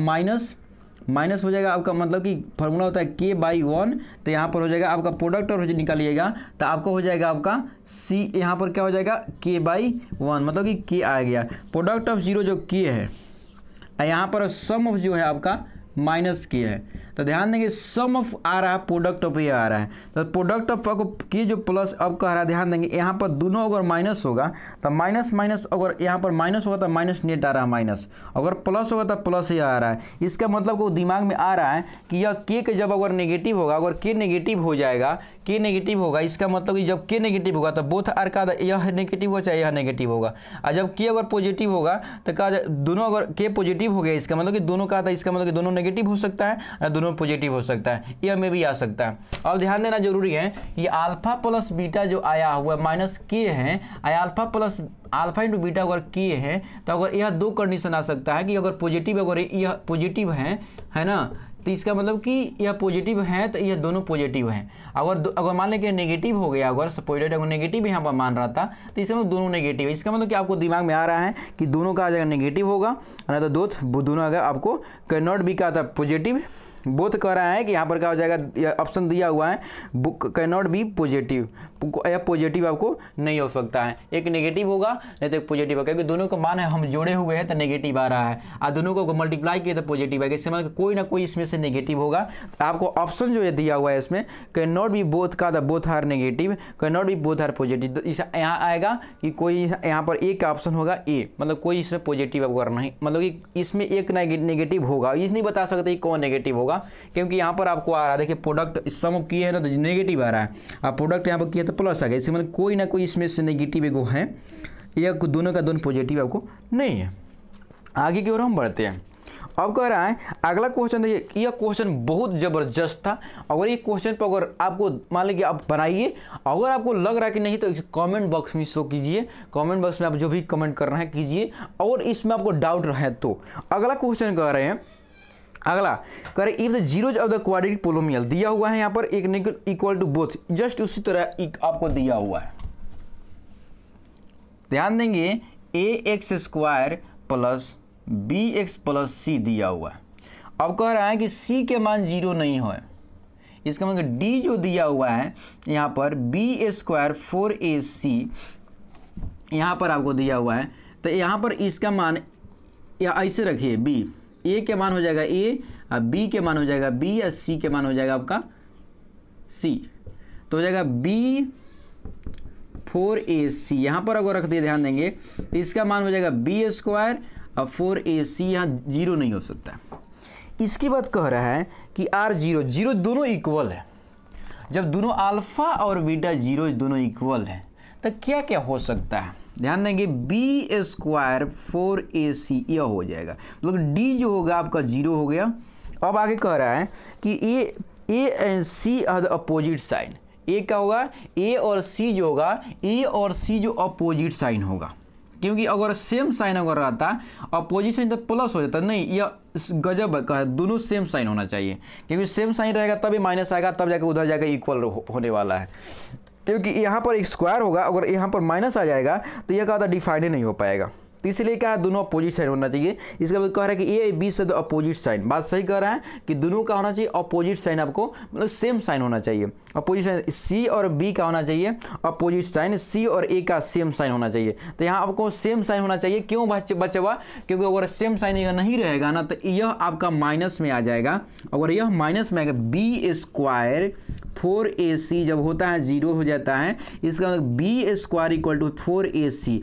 माइनस हो जाएगा आपका, मतलब कि फार्मूला होता है k/1, तो यहाँ पर हो जाएगा आपका प्रोडक्ट और निकालिएगा तो आपको हो जाएगा आपका c, यहाँ पर क्या हो जाएगा k/1, मतलब कि k आ गया, प्रोडक्ट ऑफ जीरो जो k है, यहाँ पर सम ऑफ जो है आपका -k है। तो ध्यान देंगे सम ऑफ आ रहा है, प्रोडक्ट ऑफ ये आ रहा है, तो प्रोडक्ट ऑफ आपको के जो प्लस अब कह रहा है, ध्यान देंगे यहाँ पर दोनों अगर माइनस होगा तो माइनस, अगर यहाँ पर माइनस होगा तो माइनस नेट आ रहा है माइनस, अगर प्लस होगा तो प्लस ही आ रहा है। इसका मतलब को दिमाग में आ रहा है कि यह के जब अगर नेगेटिव होगा, अगर के नेगेटिव हो जाएगा, के नेगेटिव होगा, इसका मतलब कि जब के नेगेटिव होगा तो बोथ आर का यह नेगेटिव होगा चाहे यह नेगेटिव होगा, और जब के अगर पॉजिटिव होगा तो क्या दोनों, अगर के पॉजिटिव हो गया इसका मतलब कि दोनों का था, इसका मतलब कि दोनों नेगेटिव हो सकता है या दोनों पॉजिटिव हो सकता है, यह में भी आ सकता है। अब ध्यान देना जरूरी है कि अल्फा प्लस बीटा जो आया हुआ -k है, अल्फा इंटू बीटा अगर k है, तो अगर यह दो कंडीशन आ सकता है कि अगर पॉजिटिव, अगर यह पॉजिटिव है ना, तो इसका मतलब कि यह पॉजिटिव है तो यह दोनों पॉजिटिव हैं। अगर मान लें कि नेगेटिव हो गया, अगर सपोज अगर नेगेटिव यहाँ पर मान रहा था तो इसका मतलब दोनों नेगेटिव है। इसका मतलब कि आपको दिमाग में आ रहा है कि दोनों का आ जाएगा नेगेटिव होगा, ना तो दोनों अगर आपको कैन नॉट बी का आता पॉजिटिव, बोथ कह रहा है कि यहाँ पर क्या हो जाएगा, ऑप्शन दिया हुआ है कैन नॉट बी पॉजिटिव, या पॉजिटिव आपको नहीं हो सकता है, एक नेगेटिव होगा नहीं तो एक पॉजिटिव होगा, क्योंकि दोनों का मान है हम जोड़े हुए हैं तो नेगेटिव आ रहा है, और दोनों को मल्टीप्लाई किए तो पॉजिटिव आएगा, इससे मतलब कोई ना कोई इसमें से नेगेटिव होगा। तो आपको ऑप्शन जो है दिया हुआ है इसमें कैन नॉट बी बोथ का both are negative, can not be both are positive, तो इस यहाँ आएगा कि कोई यहाँ पर एक का ऑप्शन होगा ए, मतलब कोई इसमें पॉजिटिव आपको करना है, मतलब कि इसमें एक नेगेटिव होगा, इस नहीं बता सकते कौन नेगेटिव होगा, क्योंकि यहाँ पर आपको आ रहा है देखिए प्रोडक्ट सम किए हैं ना तो नेगेटिव आ रहा है, आप प्रोडक्ट यहाँ पर किए तो प्लस आ गया, इससे मतलब कोई ना कोई इसमें से नेगेटिव एगो है, या दोनों का दोनों पॉजिटिव आपको नहीं है। आगे की ओर हम बढ़ते हैं। अब कह रहा है अगला क्वेश्चन, देखिए यह क्वेश्चन बहुत ज़बरदस्त था। अगर ये क्वेश्चन पर अगर आपको मान लीजिए आप बनाइए, अगर आपको लग रहा है कि नहीं तो कमेंट बॉक्स में शो कीजिए, कमेंट बॉक्स में आप जो भी कमेंट करना है कीजिए, और इसमें आपको डाउट रहे तो। अगला क्वेश्चन कह रहे हैं, अगला कह रहे if the zeros of the quadratic पोलोमियल दिया हुआ है यहाँ पर एक इक्वल टू बोथ, जस्ट उसी तरह आपको दिया हुआ है, ध्यान देंगे ax² plus bx plus c दिया हुआ है। अब कह रहा है कि c के मान 0 नहीं है, इसका मतलब d जो दिया हुआ है यहाँ पर b² 4ac यहाँ पर आपको दिया हुआ है, तो यहाँ पर इसका मान या ऐसे रखिए b, a के मान हो जाएगा a, और b के मान हो जाएगा b, या c के मान हो जाएगा आपका c, तो हो जाएगा b 4ac यहाँ पर अगर रख दिए ध्यान देंगे तो इसका मान हो जाएगा b² और 4ac, यहाँ 0 नहीं हो सकता। इसकी बात कह रहा है कि r0 दोनों इक्वल है, जब दोनों अल्फा और बीटा 0 दोनों इक्वल है तो क्या क्या हो सकता है, ध्यान देंगे b² 4ac यह हो जाएगा, मतलब d जो होगा आपका 0 हो गया। अब आगे कह रहा है कि a and c are the opposite sign, A क्या होगा, ए और सी जो होगा, ए और सी जो अपोजिट साइन होगा, क्योंकि अगर सेम साइन अगर रहता अपोजिट साइन तो प्लस हो जाता, नहीं यह गजब का, दोनों सेम साइन होना चाहिए, क्योंकि सेम साइन रहेगा तभी माइनस आएगा, तब जाकर उधर जाकर इक्वल होने वाला है, क्योंकि यहाँ पर एक स्क्वायर होगा, अगर यहाँ पर माइनस आ जाएगा तो यह क्या डिफाइंड नहीं हो पाएगा, तो इसलिए क्या है दोनों अपोजिट साइन होना चाहिए। इसका मतलब कह रहा है कि ए बी से दो अपोजिट साइन, बात सही कह रहा है कि दोनों का होना चाहिए अपोजिट साइन, आपको मतलब सेम साइन होना चाहिए, अपोजिट साइन सी और बी का होना चाहिए अपोजिट साइन, सी और ए का सेम साइन होना चाहिए, तो यहाँ आपको सेम साइन होना चाहिए। क्यों बचवा, क्योंकि अगर सेम साइन नहीं रहेगा ना तो यह आपका माइनस में आ जाएगा, अगर यह माइनस में आएगा b² 4ac जब होता है 0 हो जाता है, इसका मतलब b² इक्वल टू 4ac,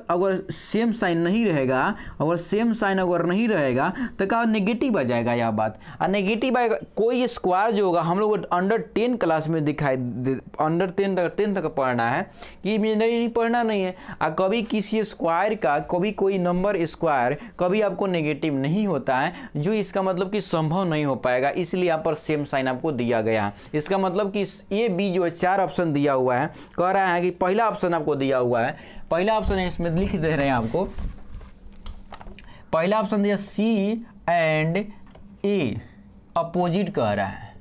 अगर सेम साइन नहीं रहेगा, अगर सेम साइन अगर नहीं रहेगा तो क्या नेगेटिव आ जाएगा यह बात, और नेगेटिव आएगा कोई स्क्वायर जो होगा, हम लोग अंडर 10 क्लास में दिखाई अंडर 10 तक पढ़ना है कि नहीं पढ़ना नहीं है, और कभी किसी स्क्वायर का कभी कोई नंबर स्क्वायर कभी आपको नेगेटिव नहीं होता है, जो इसका मतलब कि संभव नहीं हो पाएगा, इसलिए यहाँ पर सेम साइन आपको दिया गया है। इसका मतलब कि ए बी जो है 4 ऑप्शन दिया हुआ है, कह रहा है कि पहला ऑप्शन आपको दिया हुआ है, पहला ऑप्शन है इसमें लिख दे रहे हैं आपको, पहला ऑप्शन दिया सी एंड ए अपोजिट कह रहा है,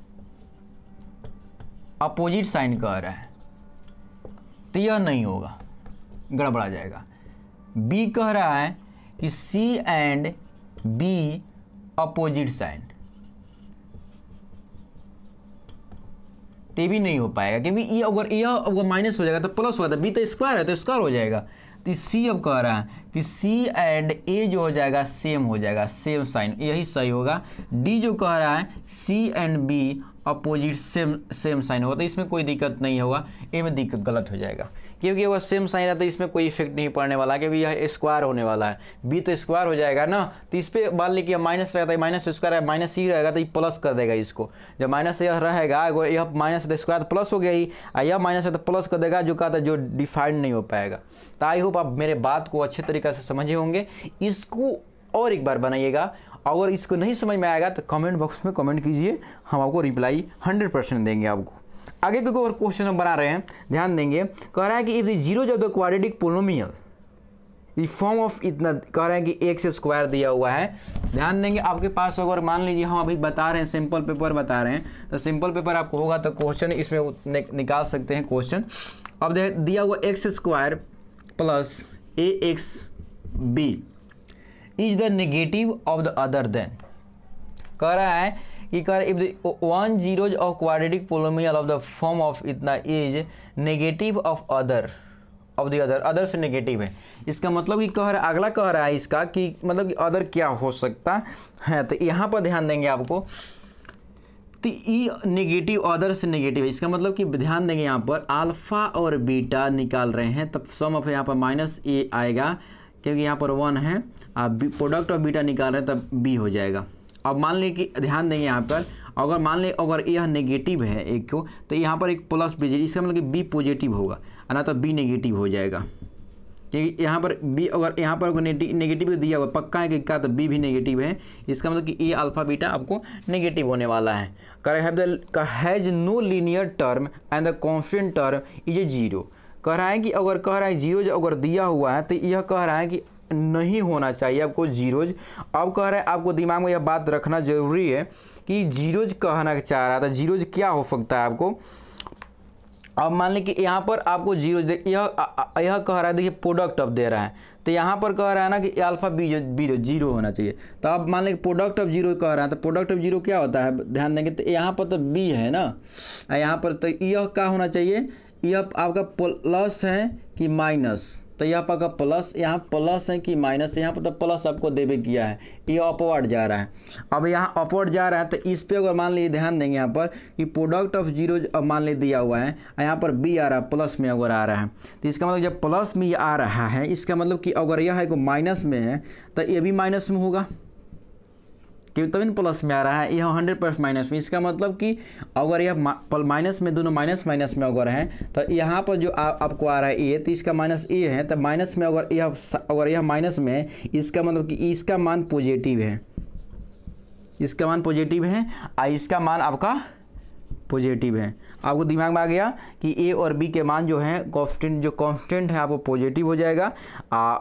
अपोजिट साइन कह रहा है, तो यह नहीं होगा, गड़बड़ा जाएगा। बी कह रहा है कि सी एंड बी अपोजिट साइन, तो भी नहीं हो पाएगा, क्योंकि ये अगर माइनस हो जाएगा तो प्लस होगा, बी तो स्क्वायर है तो स्क्वायर हो जाएगा। तो सी अब कह रहा है कि सी एंड ए जो हो जाएगा सेम हो जाएगा, सेम साइन, यही सही होगा। डी जो कह रहा है C and B opposite same sign होगा, तो इसमें कोई दिक्कत नहीं होगा, ए में दिक्कत गलत हो जाएगा, क्योंकि अगर सेम साइन रहता है इसमें कोई इफेक्ट नहीं पड़ने वाला, क्योंकि यह स्क्वायर होने वाला है, बी तो स्क्वायर हो जाएगा ना, तो इस पर मान लीजिए माइनस रहता है, माइनस स्क्वायर है, माइनस ही रहेगा तो ये प्लस कर देगा इसको, जब माइनस यह रहेगा, यह माइनस है स्क्वायर प्लस हो गया ही, यह माइनस है तो प्लस कर देगा, जो कहता है जो डिफाइंड नहीं हो पाएगा। तो आई होप आप मेरे बात को अच्छे तरीके से समझे होंगे, इसको और एक बार बनाइएगा, अगर इसको नहीं समझ में आएगा तो कमेंट बॉक्स में कमेंट कीजिए, हम आपको रिप्लाई 100% देंगे आपको। आगे क्योंकि और क्वेश्चन हम बना रहे हैं, ध्यान देंगे, कह रहा है कि if the zeros of the quadratic polynomial the form of इतना, कह रहे हैं कि x² दिया हुआ है, ध्यान देंगे आपके पास अगर मान लीजिए हम अभी बता रहे हैं सिंपल पेपर बता रहे हैं, तो सिंपल पेपर आपको होगा तो क्वेश्चन इसमें निकाल सकते हैं क्वेश्चन। अब दिया हुआ x² plus ax b is the negative of the other then, कह रहा है कि if one zeros of quadratic polynomial of the form of इतना is negative of other of the other से नेगेटिव है। इसका मतलब कि कह रहा अगला कह रहा है इसका कि मतलब कि अदर क्या हो सकता है। तो यहाँ पर ध्यान देंगे आपको, तो ई नेगेटिव अदर से नेगेटिव है, इसका मतलब कि ध्यान देंगे यहाँ पर अल्फा और बीटा निकाल रहे हैं, तब सम ऑफ यहाँ पर माइनस ए आएगा क्योंकि यहाँ पर 1 है, आप प्रोडक्ट ऑफ बीटा निकाल रहे हैं तब बी हो जाएगा। अब मान लीजिए कि ध्यान देंगे यहाँ पर, अगर मान लीजिए अगर यह नेगेटिव है एक को, तो यहाँ पर एक प्लस बी, इसका मतलब कि बी पॉजिटिव होगा, ना तो बी नेगेटिव हो जाएगा, क्योंकि यहाँ पर बी अगर यहाँ पर नेगेटिव दिया हुआ पक्का है कि क्या, तो बी भी नेगेटिव है, इसका मतलब कि ए अल्फा बीटा आपको नेगेटिव होने वाला है। Has no linear term and the constant term is a zero. कह रहा है कि अगर कह रहा है जीरोज अगर दिया हुआ है तो यह कह रहा है कि नहीं होना चाहिए आपको जीरोज। अब कह रहा है आपको दिमाग में यह बात रखना जरूरी है कि जीरोज कहना चाह रहा था, जीरोज क्या हो सकता है आपको। अब मान लीजिए कि यहाँ पर आपको जीरो यह कह रहा है, देखिए प्रोडक्ट ऑफ दे रहा है, तो यहाँ पर कह रहा है ना कि अल्फा बी जीरो होना चाहिए। तो अब मान लीजिए प्रोडक्ट ऑफ जीरो कह रहा है, तो प्रोडक्ट ऑफ जीरो क्या होता है ध्यान देंगे, तो यहाँ पर तो बी है ना, यहाँ पर तो यह क्या होना चाहिए, यह आपका प्लस है कि माइनस, तो यहाँ पर आपका प्लस, यहाँ प्लस है कि माइनस, यहाँ पर तो प्लस आपको देवे किया है, ये अपवर्ड जा रहा है। अब यहाँ अपवर्ड जा रहा है तो इस पे अगर मान लीजिए ध्यान देंगे यहाँ पर कि प्रोडक्ट ऑफ जीरो अब मान लीजिए दिया हुआ है, यहाँ पर बी आ रहा है, प्लस में अगर आ रहा है, तो इसका मतलब जब प्लस में आ रहा है, इसका मतलब कि अगर यह है को माइनस में है तो ये भी माइनस में होगा, क्योंकि तभी प्लस में आ रहा है, यह 100% माइनस में। इसका मतलब कि अगर यह माइनस में, दोनों माइनस माइनस में अगर है, तो यहाँ पर जो आपको आ रहा है ए, तो इसका माइनस ए है, तो माइनस में अगर यह माइनस में है, इसका मतलब कि इसका मान पॉजिटिव है, इसका मान पॉजिटिव है और इसका मान आपका पॉजिटिव है। आपको दिमाग में आ गया कि ए और बी के मान जो है कांस्टेंट है आपको पॉजिटिव हो जाएगा,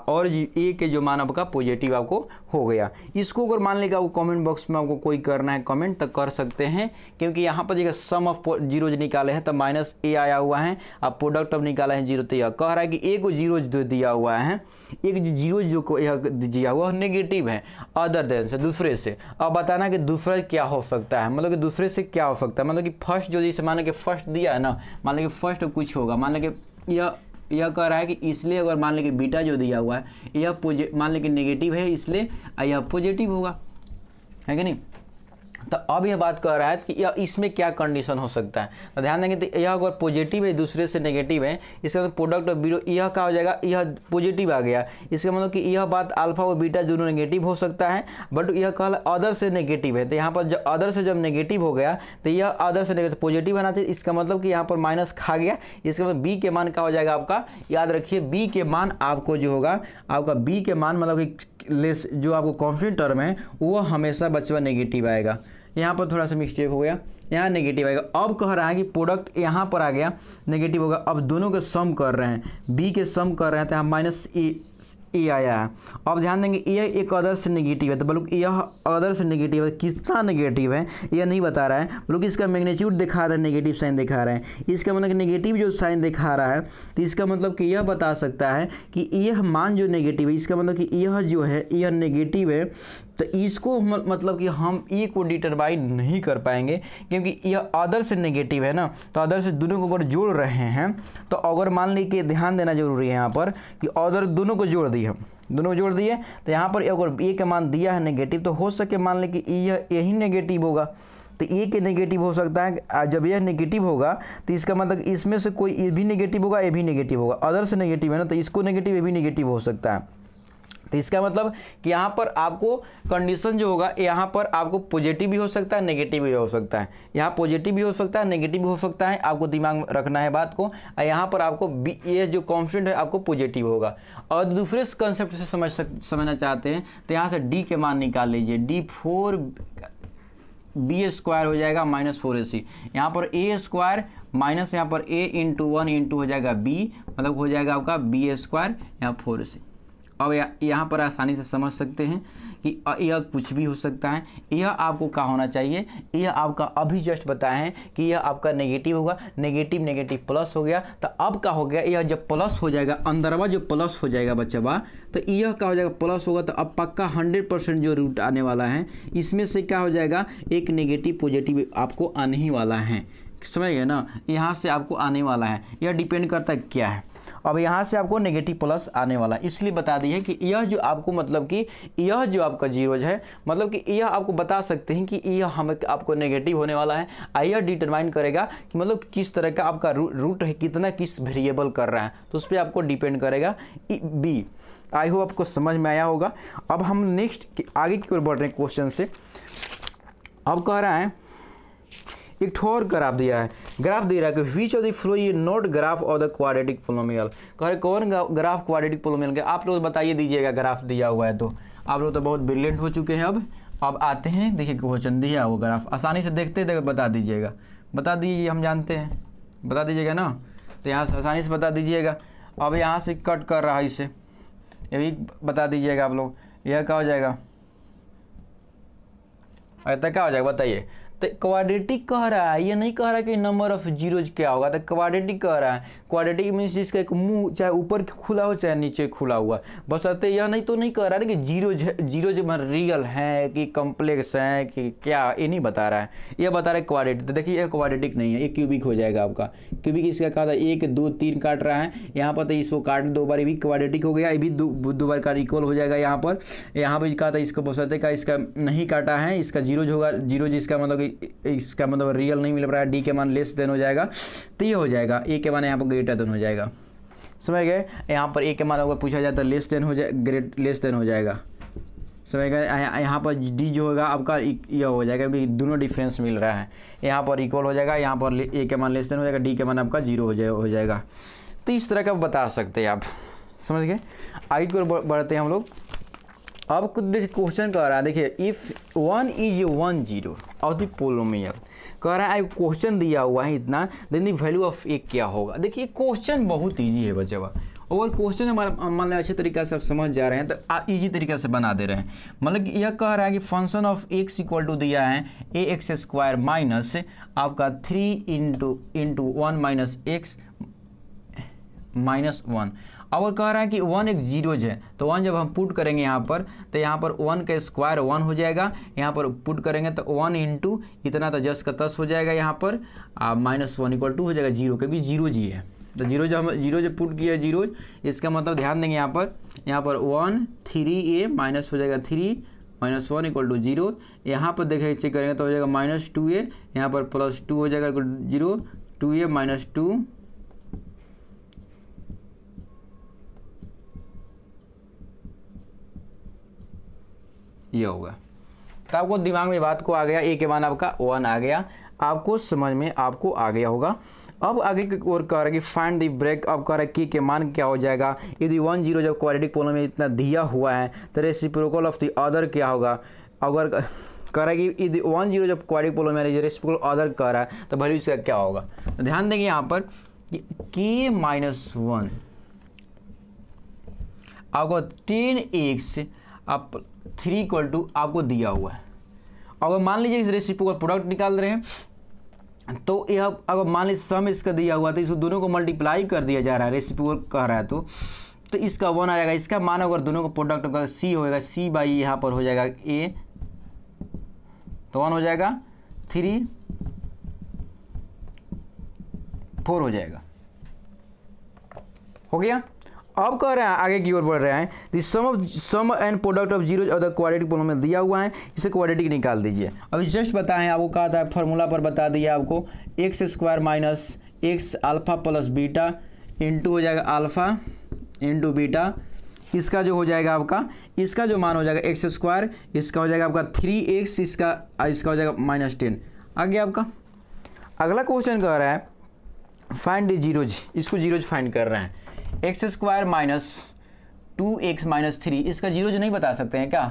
और ए के जो मान आपका पॉजिटिव आपको हो गया। इसको अगर मान लेगा आपको कमेंट बॉक्स में आपको कोई करना है कमेंट तो कर सकते हैं, क्योंकि यहाँ पर देखिए सम ऑफ जीरोज निकाले हैं तो माइनस ए आया हुआ है, अब प्रोडक्ट ऑफ निकाला है जीरो, तो यह कह रहा है कि ए को जीरोज दिया हुआ है, एक जीरोज जो को यह दिया हुआ नेगेटिव है अदर देन से, दूसरे से। अब बताना कि दूसरा क्या हो सकता है, मतलब कि दूसरे से क्या हो सकता है, मतलब कि फर्स्ट जो जैसे मान लो कि फर्स्ट दिया है ना, मान लो कि फर्स्ट कुछ होगा, मान लो कि यह कह रहा है कि इसलिए अगर मान लो कि बीटा जो दिया हुआ है यह मान लो कि नेगेटिव है, इसलिए यह पॉजिटिव होगा, है कि नहीं। तो अब यह बात कर रहा है कि यह इसमें क्या कंडीशन हो सकता है, तो ध्यान देंगे, तो यह अगर पॉजिटिव है दूसरे से नेगेटिव है, इसका मतलब प्रोडक्ट ऑफ बीरो यह क्या हो जाएगा, यह पॉजिटिव आ गया, इसका मतलब कि यह बात अल्फा और बीटा दोनों नेगेटिव हो सकता है, बट यह कल अदर से नेगेटिव है, तो यहाँ पर जब अदर से जब नेगेटिव हो गया तो यह अदर से नेगेटिव पॉजिटिव आना चाहिए, इसका मतलब कि यहाँ पर माइनस खा गया, इसका मतलब बी के मान क्या हो जाएगा आपका, याद रखिए बी के मान आपको जो होगा आपका बी के मान मतलब कि लेस जो आपको कांस्टेंट टर्म है वो हमेशा बचवा नेगेटिव आएगा। यहाँ पर थोड़ा सा मिस्टेक हो गया, यहाँ नेगेटिव आएगा। अब कह रहा है कि प्रोडक्ट यहाँ पर आ गया नेगेटिव होगा, अब दोनों के सम कर रहे हैं, बी के सम कर रहे हैं, तो यहाँ माइनस ए आया है। अब ध्यान देंगे यह एक अदर से नेगेटिव है, तो बल्कि यह अदर से नेगेटिव है, कितना नेगेटिव है यह नहीं बता रहा है, बल्कि इसका मैग्नीट्यूड दिखा रहा है, नेगेटिव साइन दिखा रहा है, इसका मतलब कि नेगेटिव जो साइन दिखा रहा है, तो इसका मतलब कि यह बता सकता है कि यह मान जो नेगेटिव है, इसका मतलब कि यह जो है यह नेगेटिव है, तो इसको मतलब कि हम ए को डिटरमाइन नहीं कर पाएंगे, क्योंकि यह अदर से नेगेटिव है ना, तो अदर से दोनों को अगर जोड़ रहे हैं, तो अगर मान ली कि ध्यान देना जरूरी है यहाँ पर कि अदर दोनों को जोड़ दिए, हम दोनों को जोड़ दिए, तो यहाँ पर अगर ए का मान दिया है नेगेटिव, तो हो सके मान लें कि यही नेगेटिव होगा, तो ए के नेगेटिव हो सकता है। जब यह नेगेटिव होगा तो इसका मतलब इसमें से कोई ए भी नेगेटिव होगा, ए भी नेगेटिव होगा, अदर से नेगेटिव है ना, तो इसको नेगेटिव ए भी नेगेटिव हो सकता है। तो इसका मतलब कि यहाँ पर आपको कंडीशन जो होगा, यहाँ पर आपको पॉजिटिव भी हो सकता है, नेगेटिव भी हो सकता है, यहाँ पॉजिटिव भी हो सकता है, नेगेटिव भी हो सकता है, आपको दिमाग में रखना है बात को। यहाँ पर आपको ये जो कांस्टेंट है आपको पॉजिटिव होगा। और दूसरे कंसेप्ट से समझना चाहते हैं तो यहाँ से डी के मान निकाल लीजिए, डी 4b² हो जाएगा -4ac, यहाँ पर a² माइनस यहाँ पर a × 1 × हो जाएगा b, मतलब हो जाएगा आपका b² यहाँ 4ac। अब यहाँ पर आसानी से समझ सकते हैं कि यह कुछ भी हो सकता है। यह आपको क्या होना चाहिए, यह आपका अभी जस्ट बताया है कि यह आपका नेगेटिव होगा, नेगेटिव नेगेटिव प्लस हो गया। तो अब क्या हो गया, यह जब प्लस हो जाएगा, अंदरवा जो प्लस हो जाएगा बच्चा, तो यह क्या हो जाएगा, प्लस होगा। तो अब पक्का 100% जो रूट आने वाला है इसमें से क्या हो जाएगा, एक नेगेटिव पॉजिटिव आपको आने ही वाला है, समझ गए ना। यहाँ से आपको आने वाला है, यह डिपेंड करता है क्या है। अब यहाँ से आपको नेगेटिव प्लस आने वाला, इसलिए बता दी है कि यह जो आपको मतलब कि यह जो आपका जीरोज है, मतलब कि यह आपको बता सकते हैं कि यह हमें आपको नेगेटिव होने वाला है। यह डिटरमाइन करेगा कि मतलब किस तरह का आपका रूट है, कितना किस वेरिएबल कर रहा है, तो उस पर आपको डिपेंड करेगा। बी, आई होप आपको समझ में आया होगा। अब हम नेक्स्ट आगे की ओर बढ़ रहे हैं क्वेश्चन से। अब कह रहा है एक ठोर ग्राफ दिया है, ग्राफ दे रहा है कि which of the flowing note graph of the quadratic polynomial. कह रहे कौन ग्राफ क्वाड्रेटिक पोलिनोमियल का, आप लोग बताइए दीजिएगा। ग्राफ दिया हुआ है तो आप लोग तो बहुत ब्रिलियंट हो चुके हैं। अब आते हैं, देखिए क्वेश्चन दिया है वो ग्राफ, आसानी से देखते देख बता दीजिएगा, बता दीजिए, हम जानते हैं, बता दीजिएगा ना। तो यहाँ से आसानी से बता दीजिएगा। अब यहाँ से कट कर रहा है इसे, ये भी बता दीजिएगा आप लोग। यह क्या हो जाएगा, ऐसा क्या हो जाएगा बताइए। तो क्वाड्रेटिक कह रहा है, ये नहीं कह रहा कि नंबर ऑफ जीरोज क्या होगा। तो क्वाड्रेटिक कह रहा है, क्वाड्रेटिक मीन्स जिसका एक मुंह चाहे ऊपर खुला हो चाहे नीचे खुला हुआ, बस अतः यह नहीं तो नहीं कह रहा है कि जीरोज रियल है कि कॉम्प्लेक्स है कि क्या, ये नहीं बता रहा है। यह बता रहा है क्वाड्रेटिक। तो देखिए यह क्वाड्रेटिक नहीं है, ये क्यूबिक हो जाएगा आपका। क्यूबिक इसका कहा था 1 2 3 काट रहा है, यहाँ पर तो इसको काट 2 बार, ये भी क्वाड्रेटिक हो गया, ये भी दो बार का इक्वल हो जाएगा। यहाँ पर कहा था इसको बसते का इसका नहीं काटा है, इसका जीरोज होगा, जीरोज इसका मतलब इसका मतलब रियल नहीं मिल रहा है, डी के मान लेस देन हो जाएगा, तो ये हो जाएगा ए के मान यहाँ पर ग्रेटर देन हो जाएगा, समझ गए। यहाँ पर ए के मान अगर पूछा जाए तो लेस देन हो जाए, लेस देन हो जाएगा, समझ गए। यहाँ पर डी जो होगा आपका यह हो जाएगा, क्योंकि दोनों डिफरेंस मिल रहा है। यहाँ पर इक्वल हो जाएगा, यहाँ पर ए के मान लेस देन हो जाएगा, डी के मान आपका 0 हो जाएगा। तो इस तरह का बता सकते हैं आप, समझ गए। आगे की ओर बढ़ते हैं हम लोग। अब कुछ देखिए क्वेश्चन कह रहा है, देखिए if 1 is 1 0 of the polynomial, कह रहा है क्वेश्चन दिया हुआ है इतना, देन द वैल्यू ऑफ ए क्या होगा। देखिए क्वेश्चन बहुत इजी है बच्चा, और क्वेश्चन मान लें अच्छे तरीके से आप समझ जा रहे हैं तो आप इजी तरीके से बना दे रहे हैं। मतलब यह कह रहा है कि function of X equal to दिया है ए एक्स स्क्वायर माइनस आपका 3 इंटू 1 माइनस एक्स माइनस 1। और कह रहा है कि 1 एक जीरोज है, तो 1 जब हम पुट करेंगे यहाँ पर, तो यहाँ पर 1 का स्क्वायर 1 हो जाएगा, यहाँ पर पुट करेंगे तो 1 इंटू इतना तो 10 का 10 हो जाएगा, यहाँ पर माइनस 1 इक्वल टू हो जाएगा 0, क्योंकि जीरो जी है। तो जीरो जब पुट किया जीरो, इसका मतलब ध्यान देंगे यहाँ पर 1 3a माइनस हो जाएगा 3 माइनस 1 इक्वल टू 0। यहाँ पर देखें चेक करेंगे तो हो जाएगा माइनस 2a, यहाँ पर प्लस 2 हो जाएगा इक्वल टू 0, 2a माइनस 2 ये होगा। तो आपको दिमाग में बात को आ गया, ए के मान आपका 1 आ गया, आपको समझ में आपको आ गया होगा। अब आगे की ओर कह रहा है कि फाइंड द ब्रेक, अब कह रहा है के मान क्या हो जाएगा। यदि 1 0 जब क्वाड्रेटिक पोलिनोमियल में इतना दिया हुआ है तो रेसिप्रोकल ऑफ द अदर क्या होगा। अगर कह रहा है कि यदि 1 0 जब क्वाड्रेटिक पोलिनोमियल रेसिप्रोकल अदर कह रहा है तो वैल्यू इसका क्या होगा। तो ध्यान देंगे यहाँ पर के माइनस 1 आपको 10x आप 3 इक्वल टू आपको दिया हुआ है। अगर मान लीजिए इस रेसिप्रोकल प्रोडक्ट निकाल रहे हैं, तो यह अगर मान लीजिए सम इसका दिया हुआ तो इस दोनों को मल्टीप्लाई कर दिया जा रहा है, रेसिप्रोकल कह रहा है तो इसका 1 आ जाएगा। इसका मान अगर दोनों का प्रोडक्ट होगा सी होएगा, सी बाई यहाँ पर हो जाएगा ए, तो 1 हो जाएगा, 3 4 हो जाएगा, हो गया। अब कह रहे हैं आगे की ओर बढ़ रहे हैं, the sum and product of zero और द क्वाड्रेटिक पोलिनोमियल दिया हुआ है, इसे क्वाड्रेटिक निकाल दीजिए। अभी जस्ट बताएं आपको, कहा था फॉर्मूला पर बता दिया आपको, x square minus x alpha plus beta into हो जाएगा अल्फा इंटू बीटा, इसका जो हो जाएगा आपका, इसका जो मान हो जाएगा एक्स स्क्वायर, इसका हो जाएगा आपका 3x, इसका हो जाएगा माइनस 10। आगे आपका अगला क्वेश्चन कह रहा है फाइंड द जीरोज, इसको जीरोज फाइंड कर रहे हैं। X square minus 2x minus 3, इसका जीरो जो नहीं बता सकते हैं क्या।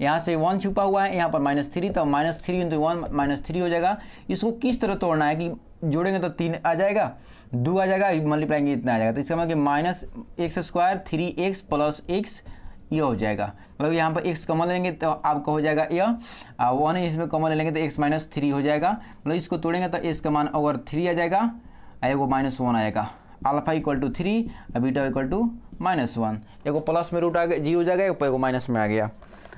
यहाँ से 1 छुपा हुआ है, यहाँ पर -3, तो -3 इंटू 1 -3 हो जाएगा। इसको किस तरह तोड़ना है कि जोड़ेंगे तो 3 आ जाएगा, 2 आ जाएगा, मल्टीप्लाइंग इतना आ जाएगा। तो इसका मतलब कि minus x square 3x plus x यह हो जाएगा, मतलब यहाँ पर x कॉमन लेंगे तो आपका हो जाएगा यह 1 है, इसमें कॉमन ले लेंगे तो x माइनस 3 हो जाएगा, मतलब इसको तोड़ेंगे तो s का मान ओवर 3 आ जाएगा, एगो -1 आएगा, अल्फा इक्वल टू 3 और बीटा इक्वल टू -1, एगो प्लस में रूट आ गया 0 हो जाएगा, एगो माइनस में आ गया।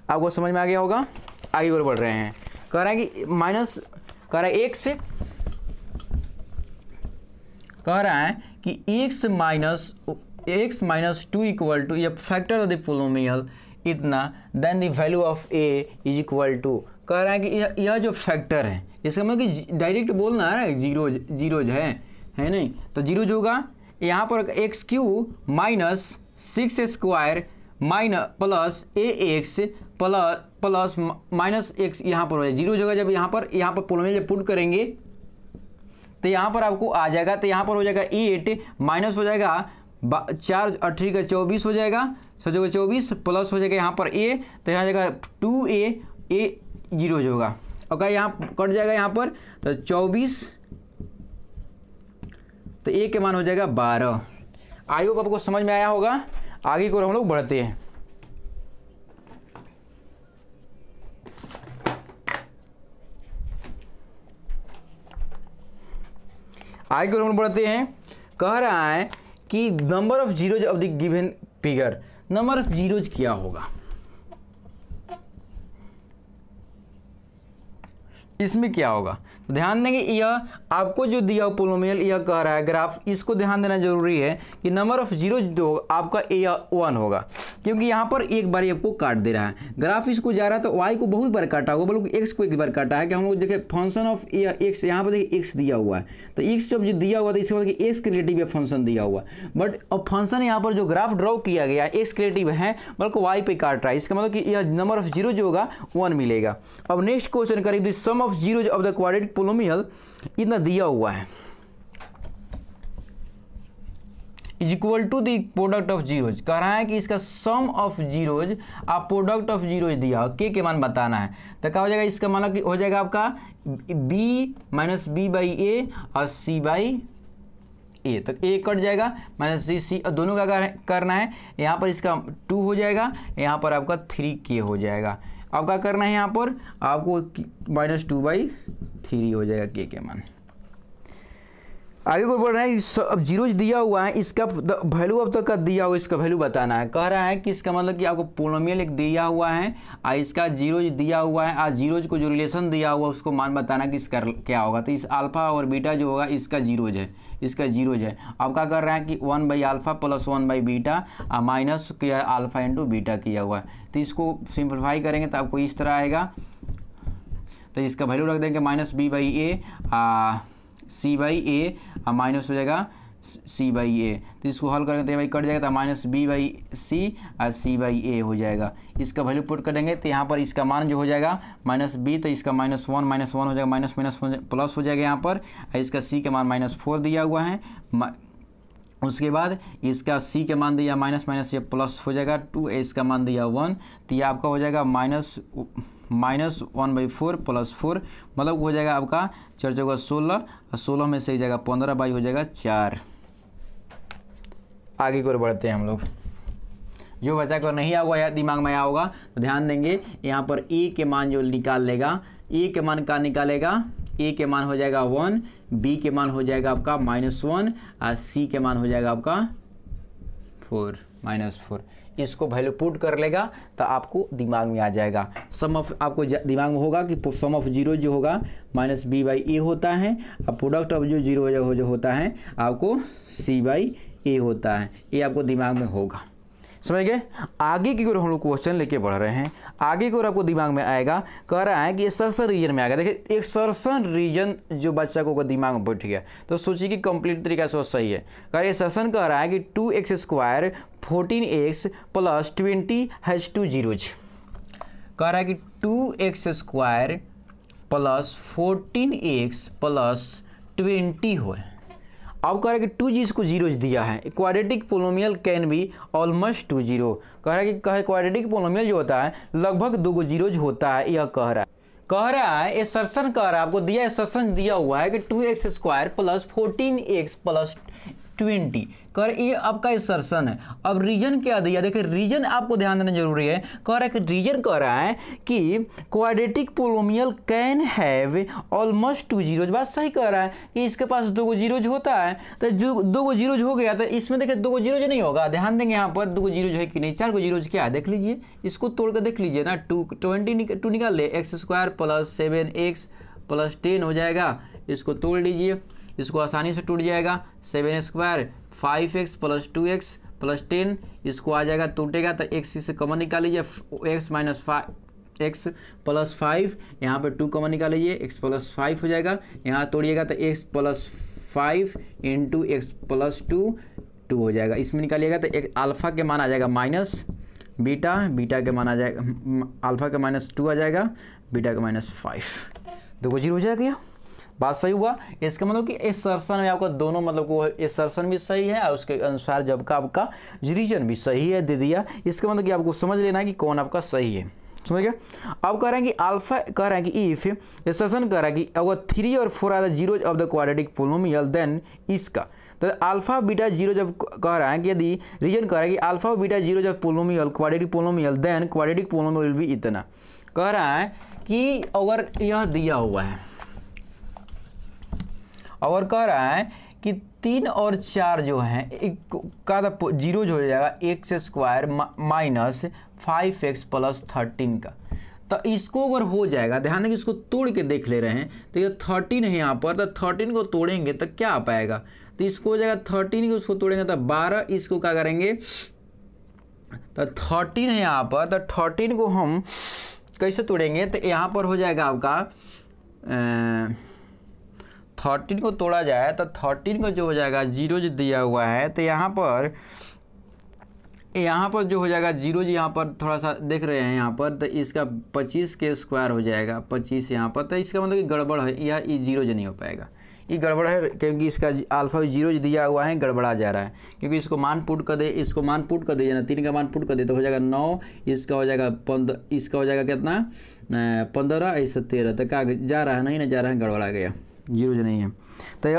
आपको समझ में आ गया होगा। आगे और बढ़ रहे हैं, कह रहा है कि माइनस कह रहा है x कह रहा है कि x माइनस 2 इक्वल टू ये फैक्टर ऑफ द पोलोमियल इतना then the value of a is equal to, कह रहा है कि यह जो फैक्टर है इसका मतलब कि डायरेक्ट बोलना है ना, जीरोज है नहीं, तो जीरोज होगा यहाँ पर x cube minus 6 square minus plus ax plus minus x यहाँ पर हो जाएगा, जीरो जगह जब यहाँ पर पोलोमियल जब पुट करेंगे तो यहाँ पर आपको आ जाएगा, तो यहाँ पर हो जाएगा 8 माइनस हो जाएगा 4 8 का 24 हो जाएगा, सोचोगे 24 प्लस हो जाएगा यहाँ पर a, तो यहाँ जाएगा 2a 0 होगा, और यहाँ कट जाएगा यहाँ पर तो 24, तो a के मान हो जाएगा 12। आई होप आपको समझ में आया होगा। आगे को हम लोग बढ़ते हैं। आगे को हम बढ़ते हैं, कह रहा है कि number of zeros of the given figure, number of zeros क्या होगा, इसमें क्या होगा, तो ध्यान देंगे यह आपको जो दिया पोलोमियल यह कह रहा है ग्राफ, इसको ध्यान देना जरूरी है कि नंबर ऑफ जीरोज जो आपका a1 होगा, क्योंकि यहाँ पर एक बार आपको काट दे रहा है ग्राफ, इसको जा रहा है तो y को बहुत बार काटा होगा, बल्कि x को एक बार काटा है कि हम लोग देखें फंक्शन ऑफ x, यहाँ पर देखिए x दिया हुआ है, तो x जब जो दिया हुआ था इसके बाद x के रिलेटिव यह फंक्शन दिया हुआ है, बट अब फंक्शन यहाँ पर जो ग्राफ ड्रॉ किया गया x के रिलेटिव है बल्कि y पे काट रहा है, इसका मतलब कि यह नंबर ऑफ जीरो जो होगा 1 मिलेगा। अब नेक्स्ट क्वेश्चन करें, sum of zeros of the quadratic polynomial इतना दिया हुआ है is equal to the product of zeros, कह रहा है कि इसका सम ऑफ जीरोज आप प्रोडक्ट ऑफ जीरोज दिया के मान बताना है, तो क्या हो जाएगा, इसका मतलब कि हो जाएगा आपका b minus B by A और c बाई ए, तो a कट जाएगा माइनस c दोनों का करना है, यहाँ पर इसका 2 हो जाएगा, यहाँ पर आपका 3k हो जाएगा। अब क्या करना है, यहाँ पर आपको -2/3 हो जाएगा k के मान। आगे को बढ़ रहा है, अब जीरोज दिया हुआ है, इसका वैल्यू अब तक का दिया हुआ इसका वैल्यू बताना है, कह रहा है कि इसका मतलब कि आपको पोलोमियल एक दिया हुआ है और इसका जीरोज दिया हुआ है और जीरोज को जो रिलेशन दिया हुआ उसको मान बताना कि इसका क्या होगा, तो इस अल्फा और बीटा जो होगा इसका जीरोज है, इसका जीरोज है। अब क्या कर रहा है कि 1/α प्लस 1/बीटा और माइनस किया अल्फा इंटू बीटा किया हुआ है, तो इसको सिंप्लीफाई करेंगे तो आपको इस तरह आएगा, तो इसका वैल्यू रख देंगे -b/a c/a और माइनस हो जाएगा c/a, तो इसको हल करेंगे तो भाई कट जाएगा, तो -b/c और c/a हो जाएगा। इसका वैल्यू पुट करेंगे तो यहाँ पर इसका मान जो हो जाएगा -b, तो इसका -1 हो जाएगा, माइनस प्लस हो जाएगा यहाँ पर, इसका c के मान -4 दिया हुआ है, उसके बाद इसका c के मान दिया माइनस ये प्लस हो जाएगा 2, इसका मान दिया 1, तो ये आपका हो जाएगा -1/4 प्लस 4, मतलब हो जाएगा आपका 4 जगह 16 और 16 में से एक जगह 15 हो जाएगा 4। आगे की ओर बढ़ते हैं हम लोग। जो बच्चा को नहीं आया होगा या दिमाग में आया होगा तो ध्यान देंगे, यहाँ पर a के मान जो निकाल लेगा, a के मान का निकालेगा, a के मान हो जाएगा 1, b के मान हो जाएगा आपका -1 और c के मान हो जाएगा आपका 4 -4। इसको वैल्यू पुट कर लेगा तो आपको दिमाग में आ जाएगा। सम ऑफ आपको दिमाग में होगा कि सम ऑफ जीरो जो होगा -b/a होता है और प्रोडक्ट ऑफ जो जीरो जो होता है आपको c/a होता है, ये आपको दिमाग में होगा। समझ गए। आगे की ओर हम लोग क्वेश्चन लेके बढ़ रहे हैं। आगे की ओर आपको दिमाग में आएगा, कह रहा है कि सर्सन रीजन में आएगा। देखिए एक सर्सन रीजन जो बच्चा को दिमाग में बैठ गया तो सोचिए कि कंप्लीट तरीका से सही है। कह रहा है सर्सन कह रहा है कि 2x² 14x + 20 हैज़ 2 जीरोज। कह रहा है कि 2x² + 14x + 20 हो। अब कह रहा है कि 2 जीज को जीरोज दिया है। Quadratic पोलोमियल can be almost 2 zero. कह रहा है कि क्वाड्रेटिक पोलोमियल जो होता है लगभग 2 जीरोज होता है। यह कह रहा है एसर्शन कह रहा है, आपको दिया एसर्शन दिया हुआ है कि 2x² + 14x + 20 कर, ये आपका असर्शन है। अब रीजन क्या दिया, देखिए रीजन आपको ध्यान देना जरूरी है। कह रहा है कि रीजन कह रहा है कि quadratic पोलोमियल can have almost 2 zeros. बात सही कह रहा है कि इसके पास 2 जीरोज होता है, तो जो 2 जीरोज हो गया तो इसमें देखिए 2 जीरोज नहीं होगा। ध्यान देंगे यहाँ पर 2 जीरोज है कि नहीं, 4 जीरोज क्या है देख लीजिए, इसको तोड़ कर देख लीजिए ना। 2 निकाल ले, x square plus 7x plus 10 हो जाएगा। इसको तोड़ लीजिए, इसको आसानी से टूट जाएगा। 7 square 5x plus 2x plus 10, इसको आ जाएगा टूटेगा तो x से कॉमन निकाल लीजिए, x माइनस 5x प्लस 5, यहाँ पे 2 कॉमन निकाल लीजिए, x प्लस 5 हो जाएगा। यहाँ तोड़िएगा तो x plus 5 into x plus 2 हो जाएगा। इसमें निकालिएगा तो एक अल्फ़ा के मान आ जाएगा माइनस बीटा, बीटा के मान आ जाएगा अल्फ़ा का माइनस 2 आ जाएगा, बीटा का माइनस 5, 2 जीरो हो जाएगा। बात सही हुआ। इसका मतलब कि असर्शन में आपका दोनों मतलब को असर्शन भी सही है और उसके अनुसार जब का आपका रीजन भी सही है दे दिया। इसका मतलब कि आपको समझ लेना है कि कौन आपका सही है, समझ गया। अब कह रहे हैं कि अल्फा, कह रहे हैं कि इफ असर्शन कह रहा है कि अगर 3 और 4 are the zeros of the quadratic polynomial then इसका, तो अल्फा बीटा जीरो जब कह रहा है कि यदि रीजन कह रहा है कि अल्फा बीटा जीरो जब polynomial quadratic polynomial then quadratic polynomial भी इतना, कह रहा है कि अगर यह दिया हुआ है और कह रहा है कि 3 और 4 जो है का जीरोज हो जाएगा x square minus 5x plus 13 का, तो इसको अगर हो जाएगा, ध्यान दें कि इसको तोड़ के देख ले रहे हैं, तो ये 13 है यहाँ पर, तो 13 को तोड़ेंगे तो क्या आ पाएगा, तो इसको हो जाएगा 13 को उसको तोड़ेंगे तो 12, इसको क्या करेंगे तो 13 है यहाँ पर, तो 13 को हम कैसे तोड़ेंगे, तो यहाँ पर हो जाएगा आपका 13 को तोड़ा जाए तो 13 को जो हो जाएगा जीरो जो दिया हुआ है, तो यहाँ पर जो हो जाएगा जीरो जी, यहाँ पर थोड़ा सा देख रहे हैं यहाँ पर, तो इसका 25 के स्क्वायर हो जाएगा 25 यहाँ पर, तो इसका मतलब कि गड़बड़ है, यह जीरो जो नहीं हो पाएगा, ये गड़बड़ है क्योंकि इसका अल्फा जीरो जो दिया हुआ है गड़बड़ा जा रहा है, क्योंकि इसको मान पुट कर दे, इसको मान पुट कर दे ना, 3 का मान पुट कर दे तो हो जाएगा 9, इसका हो जाएगा 15, इसका हो जाएगा कितना 15, ऐसे 13, तो क्या जा रहा है, नहीं ना जा रहा है, गड़बड़ा गया, जीरो जो नहीं है, तो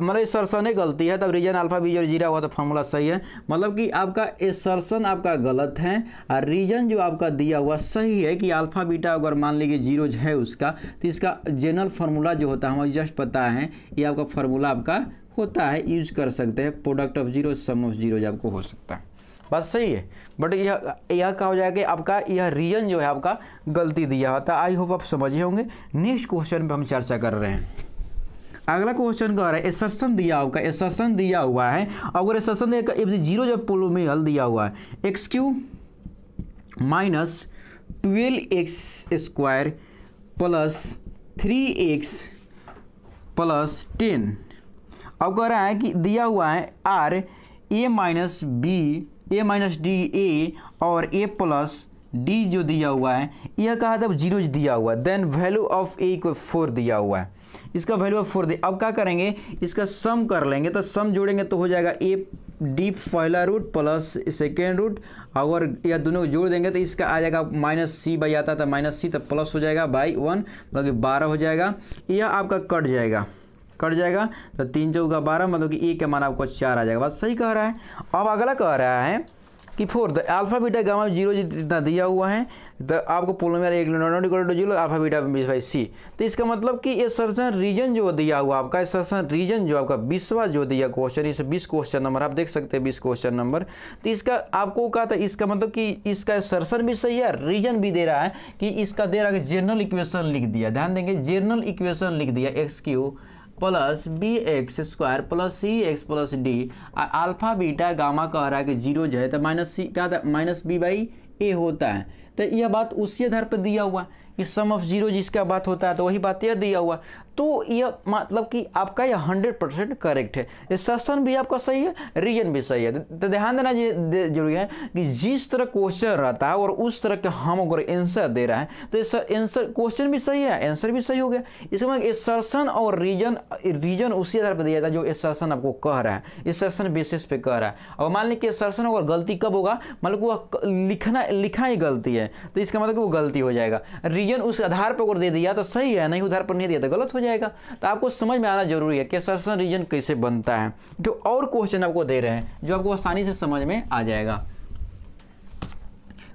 मतलब असर्शन है गलती है, तब रीजन अल्फा बी जीरा हुआ तो फॉर्मूला सही है। मतलब कि आपका असर्शन आपका गलत है और रीजन जो आपका दिया हुआ सही है कि अल्फा बीटा अगर मान लीजिए जीरोज है उसका, तो इसका जनरल फार्मूला जो होता है हमें जस्ट पता है, ये आपका फार्मूला आपका होता है, यूज कर सकते हैं, product of zero sum of zeros आपको हो सकता है, बात सही है। बट यह क्या हो जाएगा कि आपका यह रीजन जो है आपका गलती दिया होता है। आई होप आप समझे होंगे। नेक्स्ट क्वेश्चन पे हम चर्चा कर रहे हैं। अगला क्वेश्चन कह रहा है असर्शन दिया होगा, असर्शन दिया हुआ है, अगर असर्शन जीरो जब पोलिनोमियल दिया हुआ है X cube minus 12x square plus 3x plus 10, अब कह रहा है कि दिया हुआ है are A minus B A minus D A और ए प्लस डी जो दिया हुआ है, यह कहा था जीरो दिया हुआ है, देन वैल्यू ऑफ ए को 4 दिया हुआ है, इसका वैल्यू ऑफ 4 दे। अब क्या करेंगे, इसका सम कर लेंगे, तो सम जोड़ेंगे तो हो जाएगा ए डी पहला रूट प्लस सेकेंड रूट, अगर यह दोनों को जोड़ देंगे तो इसका आ जाएगा माइनस सी बाई आता था माइनस सी, तो प्लस हो जाएगा बाई 1, मतलब 12 हो जाएगा। यह आपका कट जाएगा तो 3 चौका 12, मतलब कि ए का मान आपको 4 आ जाएगा। बात सही कह रहा है। अब अगला कह रहा है कि 4 अल्फा बीटा गामा जीरो जितना दिया हुआ है, तो आपको पोलिनोमियल एक not equal to zero alpha beta by C, तो इसका मतलब कि असर्शन रीजन जो दिया हुआ आपका, असर्शन रीजन जो आपका 20वां जो दिया क्वेश्चन, इसे 20 क्वेश्चन नंबर आप देख सकते हैं, 20 क्वेश्चन नंबर, तो इसका आपको कहा था, इसका मतलब कि इसका असर्शन भी सही है, रीजन भी दे रहा है कि इसका दे रहा है जनरल इक्वेशन लिख दिया, ध्यान देंगे जनरल इक्वेशन लिख दिया X cube plus B X square plus C X plus D, alpha beta gamma कह रहा है कि जीरो जो है तो माइनस सी क्या था माइनस बी बाई ए होता है, तो यह बात उसी आधार पर दिया हुआ कि सम ऑफ जीरो जिसका बात होता है, तो वही बात यह दिया हुआ, तो यह मतलब कि आपका यह 100% करेक्ट है। असर्शन भी आपका सही है, रीजन भी सही है, तो ध्यान देना जरूरी है कि जिस तरह क्वेश्चन रहता है और उस तरह के हम अगर आंसर दे रहा है तो आंसर क्वेश्चन भी सही है, आंसर भी सही हो गया। इसमें असर्शन और रीजन उसी आधार पर दिया था जो असर्शन आपको कह रहा है, असर्शन बेसिस पे कह रहा है। और मान लीजिए कि असर्शन अगर गलती कब होगा, मतलब वो लिखा ही गलती है, तो इसका मतलब कि वो गलती हो जाएगा। रीजन उस आधार पर अगर दे दिया तो सही है, नहीं उधार पर नहीं दिया तो गलत हो हो जाएगा। तो आपको समझ में आना जरूरी है कि असर्शन रीजन कैसे बनता है। तो और क्वेश्चन आपको दे रहे हैं जो आपको आसानी से समझ में आ जाएगा।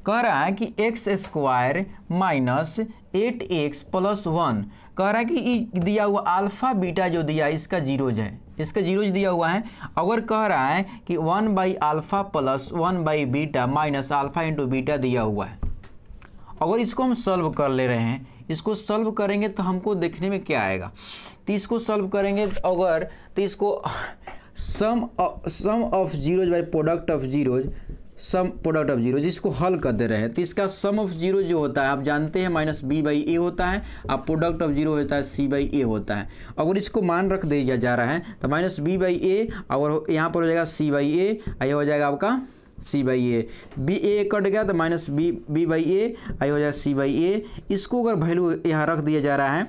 कह रहा है कि x square minus 8x plus 1, कह रहा है कि दिया हुआ अल्फा बीटा जो दिया इसका जीरोज है, इसका जीरोज दिया हुआ है। अगर कह रहा है कि 1 by alpha plus 1 by beta minus alpha into beta दिया हुआ है, अगर इसको हम सॉल्व कर ले रहे हैं, इसको सॉल्व करेंगे तो हमको देखने में क्या आएगा। तो इसको सॉल्व करेंगे अगर, तो इसको sum of zeros by product of zeros, sum product of zero जिसको हल कर दे रहे हैं, तो इसका सम ऑफ जीरो जो होता है आप जानते हैं माइनस बी बाई ए होता है, अब प्रोडक्ट ऑफ जीरो होता है सी बाई ए होता है। अगर इसको मान रख दिया जा रहा है तो माइनस बी बाई ए और यहाँ पर हो जाएगा सी बाई ए, ये हो जाएगा आपका C by A, B A cut गया तो माइनस बी बाई ए, ये हो जाएगा सी बाई ए। इसको अगर वैल्यू यहाँ रख दिया जा रहा है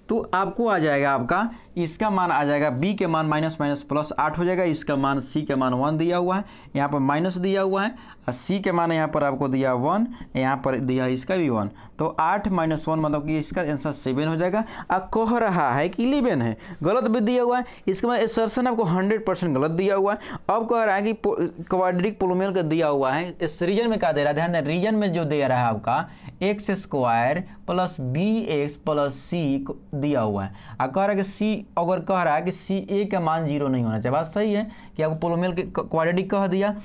तो आपको आ जाएगा, आपका इसका मान आ जाएगा b के मान माइनस माइनस प्लस 8 हो जाएगा, इसका मान c के मान 1 दिया हुआ है, यहाँ पर माइनस दिया हुआ है, और c के मान यहाँ पर आपको दिया 1, यहाँ पर दिया इसका भी 1, तो 8 माइनस 1 मतलब कि इसका आंसर 7 हो जाएगा। अब कह रहा है कि 11 है, गलत भी दिया हुआ है, इसके बाद असर्शन आपको 100% गलत दिया हुआ है। अब कह रहा है कि क्वाड्रेटिक पोलिनोमियल का दिया हुआ है, इस रीजन में क्या दे रहा है, ध्यान दें रीजन में जो दे रहा है आपका X square plus B X plus C दिया हुआ है, और कह रहा है कि सी, अगर कह रहा है कि सी ए का मान 0 नहीं होना चाहिए, बात सही है कि आपको पोलिनोमियल के क्वाड्रेटिक कह दिया,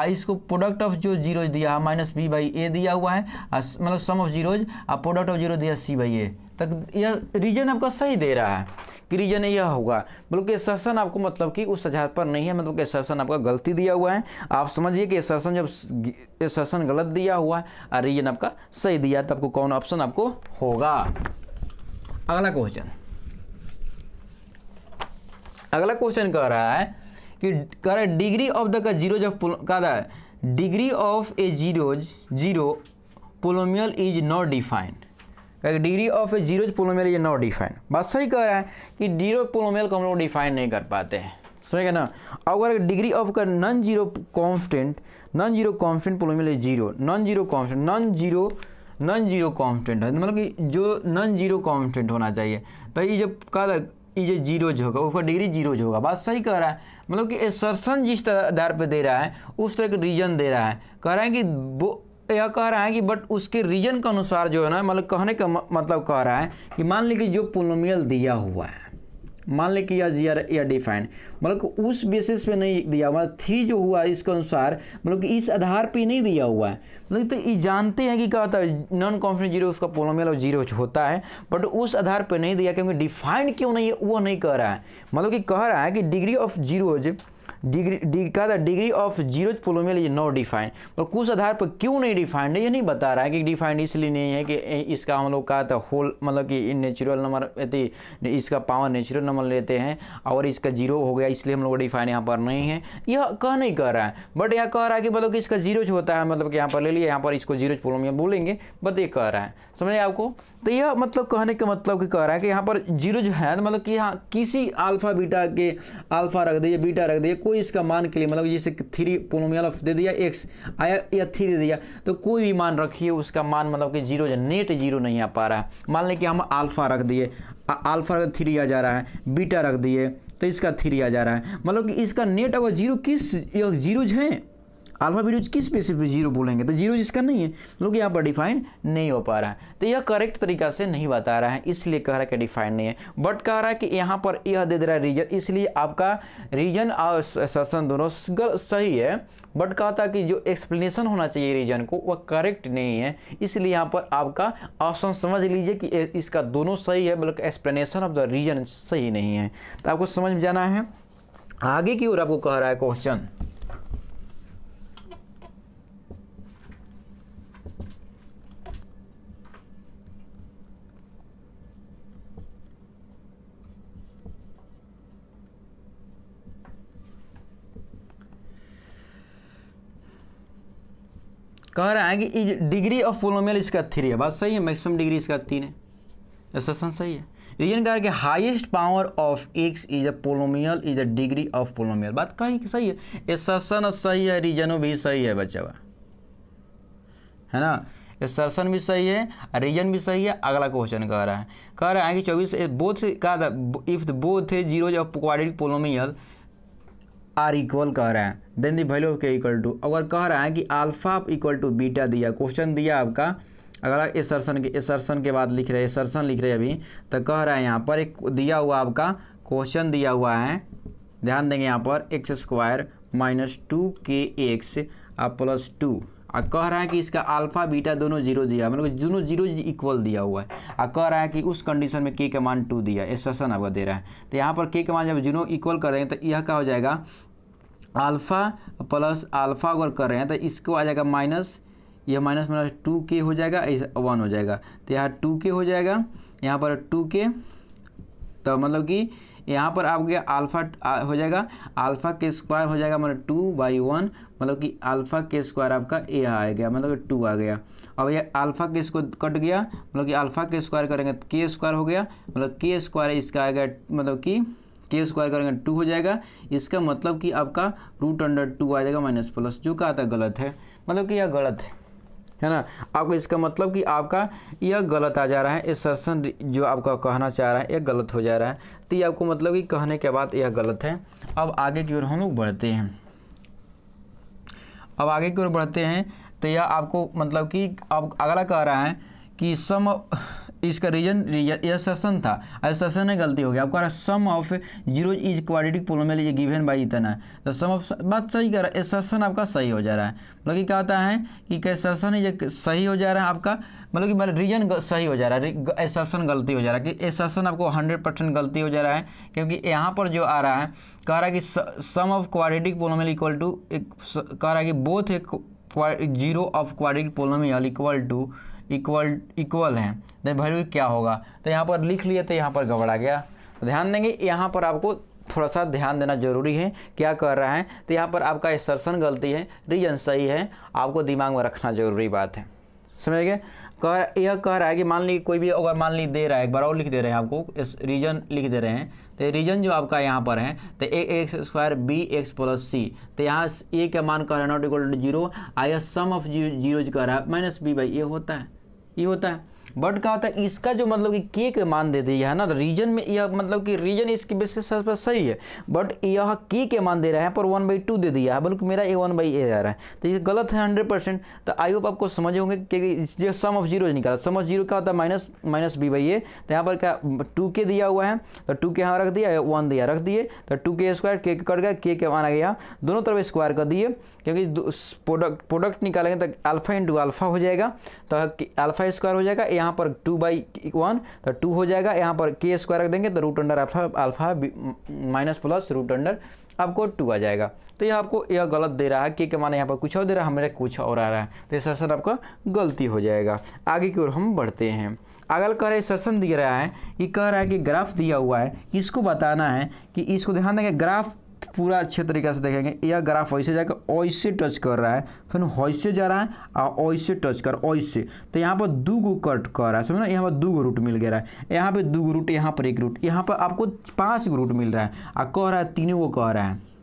इसको प्रोडक्ट ऑफ जो जीरोज दिया है माइनस बी बाई ए दिया हुआ है, मतलब सम ऑफ जीरोज, और प्रोडक्ट ऑफ जीरो दिया सी बाई ए, तक यह रीजन आपका सही दे रहा है कि रीजन यह होगा, बल्कि असर्शन आपको मतलब कि उस आधार पर नहीं है, मतलब कि असर्शन आपका गलती दिया हुआ है। आप समझिए कि असर्शन जब असर्शन गलत दिया हुआ है और रीजन आपका सही दिया तो आपको कौन ऑप्शन आपको होगा। अगला क्वेश्चन, अगला क्वेश्चन कह रहा है कि कह रहा है degree of the zeros of, कह रहा है degree of A zero polynomial is not defined, degree of A zero polynomial is not defined, बात सही कह रहा है कि जीरो पोलिनोमियल को हम लोग डिफाइन नहीं कर पाते हैं, समझेगा ना। अगर डिग्री ऑफ का non zero constant polynomial is zero, non zero constant है, मतलब कि जो नॉन जीरो कांस्टेंट होना चाहिए, तो ये जब कहा ये जो जीरोज होगा उसका डिग्री जीरोज होगा, बात सही कह रहा है, मतलब कि असर्शन जिस आधार पे दे रहा है उस तरह का रीजन दे रहा है, कह रहा है कि वो यह कह रहा है कि बट उसके रीजन के अनुसार जो है ना, मतलब कहने का मतलब कह रहा है कि मान लीजिए जो पोलिनोमियल दिया हुआ है, मान लें कि यह डिफाइंड, मतलब कि उस बेसिस पे नहीं दिया हुआ, 3 जो हुआ इसके अनुसार, मतलब कि इस आधार पे नहीं दिया हुआ है, मतलब तो ये जानते हैं कि क्या होता है नॉन कॉन्फिडेंट जीरो उसका पोलिनोमियल और जीरो होता है, बट उस आधार पे नहीं दिया क्योंकि डिफाइंड क्यों नहीं है वो नहीं कह रहा है, मतलब कि कह रहा है कि degree of zeros degree of zeros polynomial is not defined, और कुछ आधार पर क्यों नहीं डिफाइंड है ये नहीं बता रहा है कि डिफाइंड इसलिए नहीं है कि इसका हम लोग कहा था होल, मतलब कि नेचुरल नंबर इसका पावर नेचुरल नंबर लेते हैं और इसका जीरो हो गया इसलिए हम लोग डिफाइंड यहाँ पर नहीं है, यह कह नहीं कर रहा है, बट यह कह रहा है कि मतलब कि इसका जीरोज होता है, मतलब कि यहाँ पर ले लिया, यहाँ पर इसको जीरोज पोलिनोमियल बोलेंगे, बट ये कह रहा है, समझे आपको। तो यह मतलब कहने का मतलब कि कह रहा है कि यहाँ पर जीरो जो है मतलब कि यहाँ किसी अल्फा बीटा के अल्फा रख दिए बीटा रख दिए कोई इसका मान के लिए, मतलब जैसे 3 पोलिनोमियल ऑफ दे दिया x आया या 3 दे दिया, तो कोई भी मान रखिए उसका मान मतलब कि जीरो नेट जीरो नहीं आ पा रहा है। मान लें कि हम अल्फा रख दिए, अल्फा 3 आ जा रहा है, बीटा रख दिए तो इसका 3 आ जा रहा है, मतलब कि इसका नेट अगर जीरो किस जीरोज हैं, अल्फा बीटा किस बेसिस पे जीरो बोलेंगे, तो जीरो जिसका नहीं है लोग यहाँ पर डिफाइन नहीं हो पा रहा है, तो यह करेक्ट तरीका से नहीं बता रहा है, इसलिए कह रहा है कि डिफाइन नहीं है, बट कह रहा है कि यहाँ पर यह दे रहा है रीजन, इसलिए आपका रीजन और असर्शन दोनों सही है, बट कहता कि जो एक्सप्लेनेशन होना चाहिए रीजन को वह करेक्ट नहीं है, इसलिए यहाँ पर आपका ऑप्शन समझ लीजिए कि इसका दोनों सही है, बल्कि एक्सप्लेनेशन ऑफ द रीजन सही नहीं है। तो आपको समझ में जाना है। आगे की ओर आपको कह रहा है क्वेश्चन, कह रहा है कि डिग्री ऑफ पोलिनोमियल इसका 3 है, बात सही है, मैक्सिमम डिग्री इसका 3 है, असर्शन सही है। रीजन कह रहा है कि highest power of x is a polynomial is a degree of polynomial, बात कहीं सही है, असर्शन सही है, रीजनों भी सही है बच्चा है ना। एसर्शन भी सही है, रीजन भी सही है। अगला क्वेश्चन कह रहा है कि 24 बोथ का if both zeros of quadratic polynomial are equal कह रहा है, then the value of K equal to. अगर कह रहा है कि अल्फा इक्वल टू बीटा दिया, क्वेश्चन दिया आपका, अगर एसर्शन के बाद लिख रहे हैं, एसर्शन लिख रहे हैं अभी, तो कह रहा है यहाँ पर एक दिया हुआ आपका क्वेश्चन दिया हुआ है, ध्यान देंगे यहाँ पर एक्स स्क्वायर माइनस 2kx आप प्लस 2, और कह रहा है कि इसका अल्फा बीटा दोनों जीरो दिया, मतलब दोनों जीरो इक्वल दिया हुआ है, और कह रहा है कि उस कंडीशन में के का मान 2 दिया, एसर्शन आपका दे रहा है। तो यहाँ पर के का मान जब जीरो इक्वल कर रहे हैं तो यह क्या हो जाएगा, अल्फा प्लस अल्फा अगर कर रहे हैं तो इसको आ जाएगा माइनस, यह माइनस माइनस 2k हो जाएगा, 1 हो जाएगा, तो यहाँ 2k हो जाएगा, यहाँ पर 2k, तो मतलब कि यहाँ पर आपके अल्फा हो जाएगा, अल्फा के स्क्वायर हो जाएगा मतलब 2/1, मतलब कि अल्फा के स्क्वायर आपका ए आ गया, मतलब 2 आ गया। अब ये अल्फा के इसको कट गया, मतलब कि अल्फा के स्क्वायर करेंगे तो के स्क्वायर हो गया, मतलब के स्क्वायर इसका आएगा, मतलब कि के स्क्वायर करेंगे 2 हो जाएगा। इसका मतलब कि आपका √2 आ जाएगा माइनस प्लस, जो कहा था गलत है, मतलब कि यह गलत है ना। आपको इसका मतलब कि आपका यह गलत आ जा रहा है, एसर्शन जो आपका कहना चाह रहा है यह गलत हो जा रहा है, तो ये आपको मतलब कि कहने के बाद यह गलत है। अब आगे की ओर हम लोग बढ़ते हैं, तो यह आपको मतलब कि अब अगला कह रहा है कि सम, इसका रीजन एसर्शन था, एसर्शन में गलती हो गया, आपको कह रहा है sum of zero is quadratic polynomial ये गिवन बाई इतना है, तो सम ऑफ, बात सही कर रहा है, एसर्शन आपका सही हो जा रहा है, मतलब कि क्या होता है कि एसर्शन ये सही हो जा रहा है आपका, मतलब कि रीजन सही हो जा रहा है, एसर्शन गलती हो जा रहा है, कि एसर्शन आपको 100% गलती हो जा रहा है, क्योंकि यहाँ पर जो आ रहा है कह रहा है कि sum of quadratic polynomial equal to, कह रहा है कि both zero of quadratic polynomial equal है, तो वैल्यू क्या होगा, तो यहाँ पर लिख लिए तो यहाँ पर गड़बड़ा गया। तो ध्यान देंगे यहाँ पर आपको थोड़ा सा ध्यान देना जरूरी है, क्या कर रहा है, तो यहाँ पर आपका एसर्शन गलती है, रीजन सही है, आपको दिमाग में रखना जरूरी बात है, समझ गए। यह कह रहा है कि मान ली कोई भी अगर मान ली दे रहा है, एक बार और लिख दे रहे हैं आपको, इस रीजन लिख दे रहे हैं, तो रीजन जो आपका यहाँ पर है तो X square B X plus C, तो यहाँ ए का मान कह रहा है नॉट इक्वल टू 0, आया सम ऑफ जीरोज कह रहा है माइनस बी बाई ए होता है, ये होता है। बट क्या होता है इसका जो मतलब कि के के मान दे दिया है ना, रीजन में यह मतलब कि रीजन इसकी बेसिस पर सही है, बट यह के मान दे रहा है पर 1/2 दे दिया है, बल्कि मेरा a1/a आ रहा है, तो ये गलत है 100%। तो आई होप आपको समझे होंगे कि जो सम ऑफ जीरो निकाला, सम ऑफ जीरो क्या होता है माइनस b/a, तो यहाँ पर क्या 2k दिया हुआ है, तो 2k यहाँ रख दिया, 1 दिया रख दिए, तो 2k स्क्वायर के कट गया, के मान आ गया, दोनों तरफ स्क्वायर कर दिए, क्योंकि प्रोडक्ट निकालेंगे तो अल्फा इंटू अल्फा हो जाएगा, तो अल्फा स्क्वायर हो जाएगा, यहाँ पर 2/1 तो 2 हो जाएगा, यहाँ पर के स्क्वायर रख देंगे तो √अल्फा माइनस प्लस √, आपको 2 आ जाएगा। तो ये आपको यह गलत दे रहा है, के माने यहाँ पर कुछ और दे रहा है, हमारे कुछ और आ रहा है, तो एसर्शन आपका गलती हो जाएगा। आगे की ओर हम बढ़ते हैं। अगला कह रहा है एसर्शन दिया रहा है, ये कह रहा है कि ग्राफ दिया हुआ है, इसको बताना है कि इसको ध्यान देंगे, ग्राफ पूरा अच्छे तरीके से देखेंगे, यह ग्राफ ऐसे जाकर ऐसे टच कर रहा है, फिर ऐसे जा रहा है और ऐसे टच कर ऐसे, तो यहाँ पर 2 को कट कर रहा है, समझ ना, यहाँ पर 2 रूट मिल गया है, यहाँ पे 2 रूट, यहाँ पर 1 रूट, यहाँ पर आपको 5 रूट मिल रहा है, और कह रहा है 3 को कह रहा है।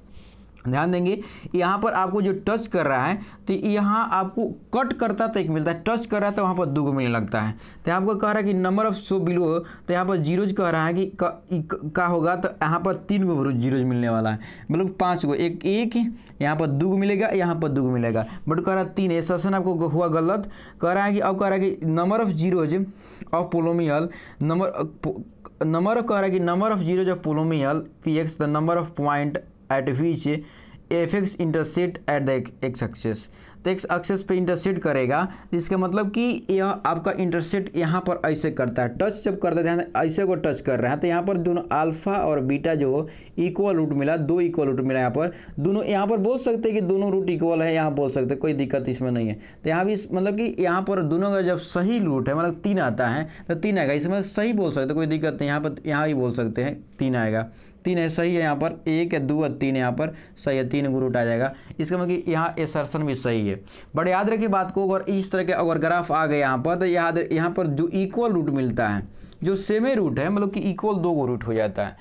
ध्यान देंगे यहाँ पर आपको जो टच कर रहा है तो यहाँ आपको कट करता तो 1 मिलता है, टच कर रहा है तो वहाँ पर 2 को मिलने लगता है। तो आपको कह रहा है कि नंबर ऑफ सो बिलो, तो यहाँ पर जीरोज कह रहा है कि क्या होगा, तो यहाँ पर 3 को जीरोज मिलने वाला है, मतलब 5 को, एक यहाँ पर 2 को मिलेगा, यहाँ पर 2 को मिलेगा, बट कह रहा है 3, एसर्शन आपको हुआ गलत। कह रहा है कि अब कह रहा है कि number of zeros of polynomial, number कह रहा है कि number of zeros of polynomial px the number of point at which F intersect at the X axes, तो एक्स एक्सेस पे इंटरसेक्ट करेगा, इसका मतलब कि यह आपका इंटरसेक्ट यहाँ पर ऐसे करता है, टच जब करता है ऐसे को टच कर रहा है, तो यहाँ पर दोनों अल्फा और बीटा जो इक्वल रूट मिला, 2 इक्वल रूट मिला, यहाँ पर दोनों, यहाँ पर बोल सकते हैं कि दोनों रूट इक्वल है, यहाँ बोल सकते हैं, कोई दिक्कत इसमें नहीं है। तो यहाँ भी मतलब कि यहाँ पर दोनों का जब सही रूट है, मतलब 3 आता है तो 3 आएगा, इसमें सही बोल सकते हैं, कोई दिक्कत नहीं, यहाँ पर यहाँ भी बोल सकते हैं 3 आएगा, 3 है सही है, यहाँ पर 1 है 2 है 3 यहाँ पर सही है, 3 को रूट आ जाएगा, इसका मतलब कि यहाँ एसर्शन भी सही है। बट याद रखिए बात को, अगर इस तरह के अगर ग्राफ आ गए यहाँ पर, तो यहाँ पर जो इक्वल रूट मिलता है, जो सेमे रूट है, मतलब कि इक्वल 2 को रूट हो जाता है।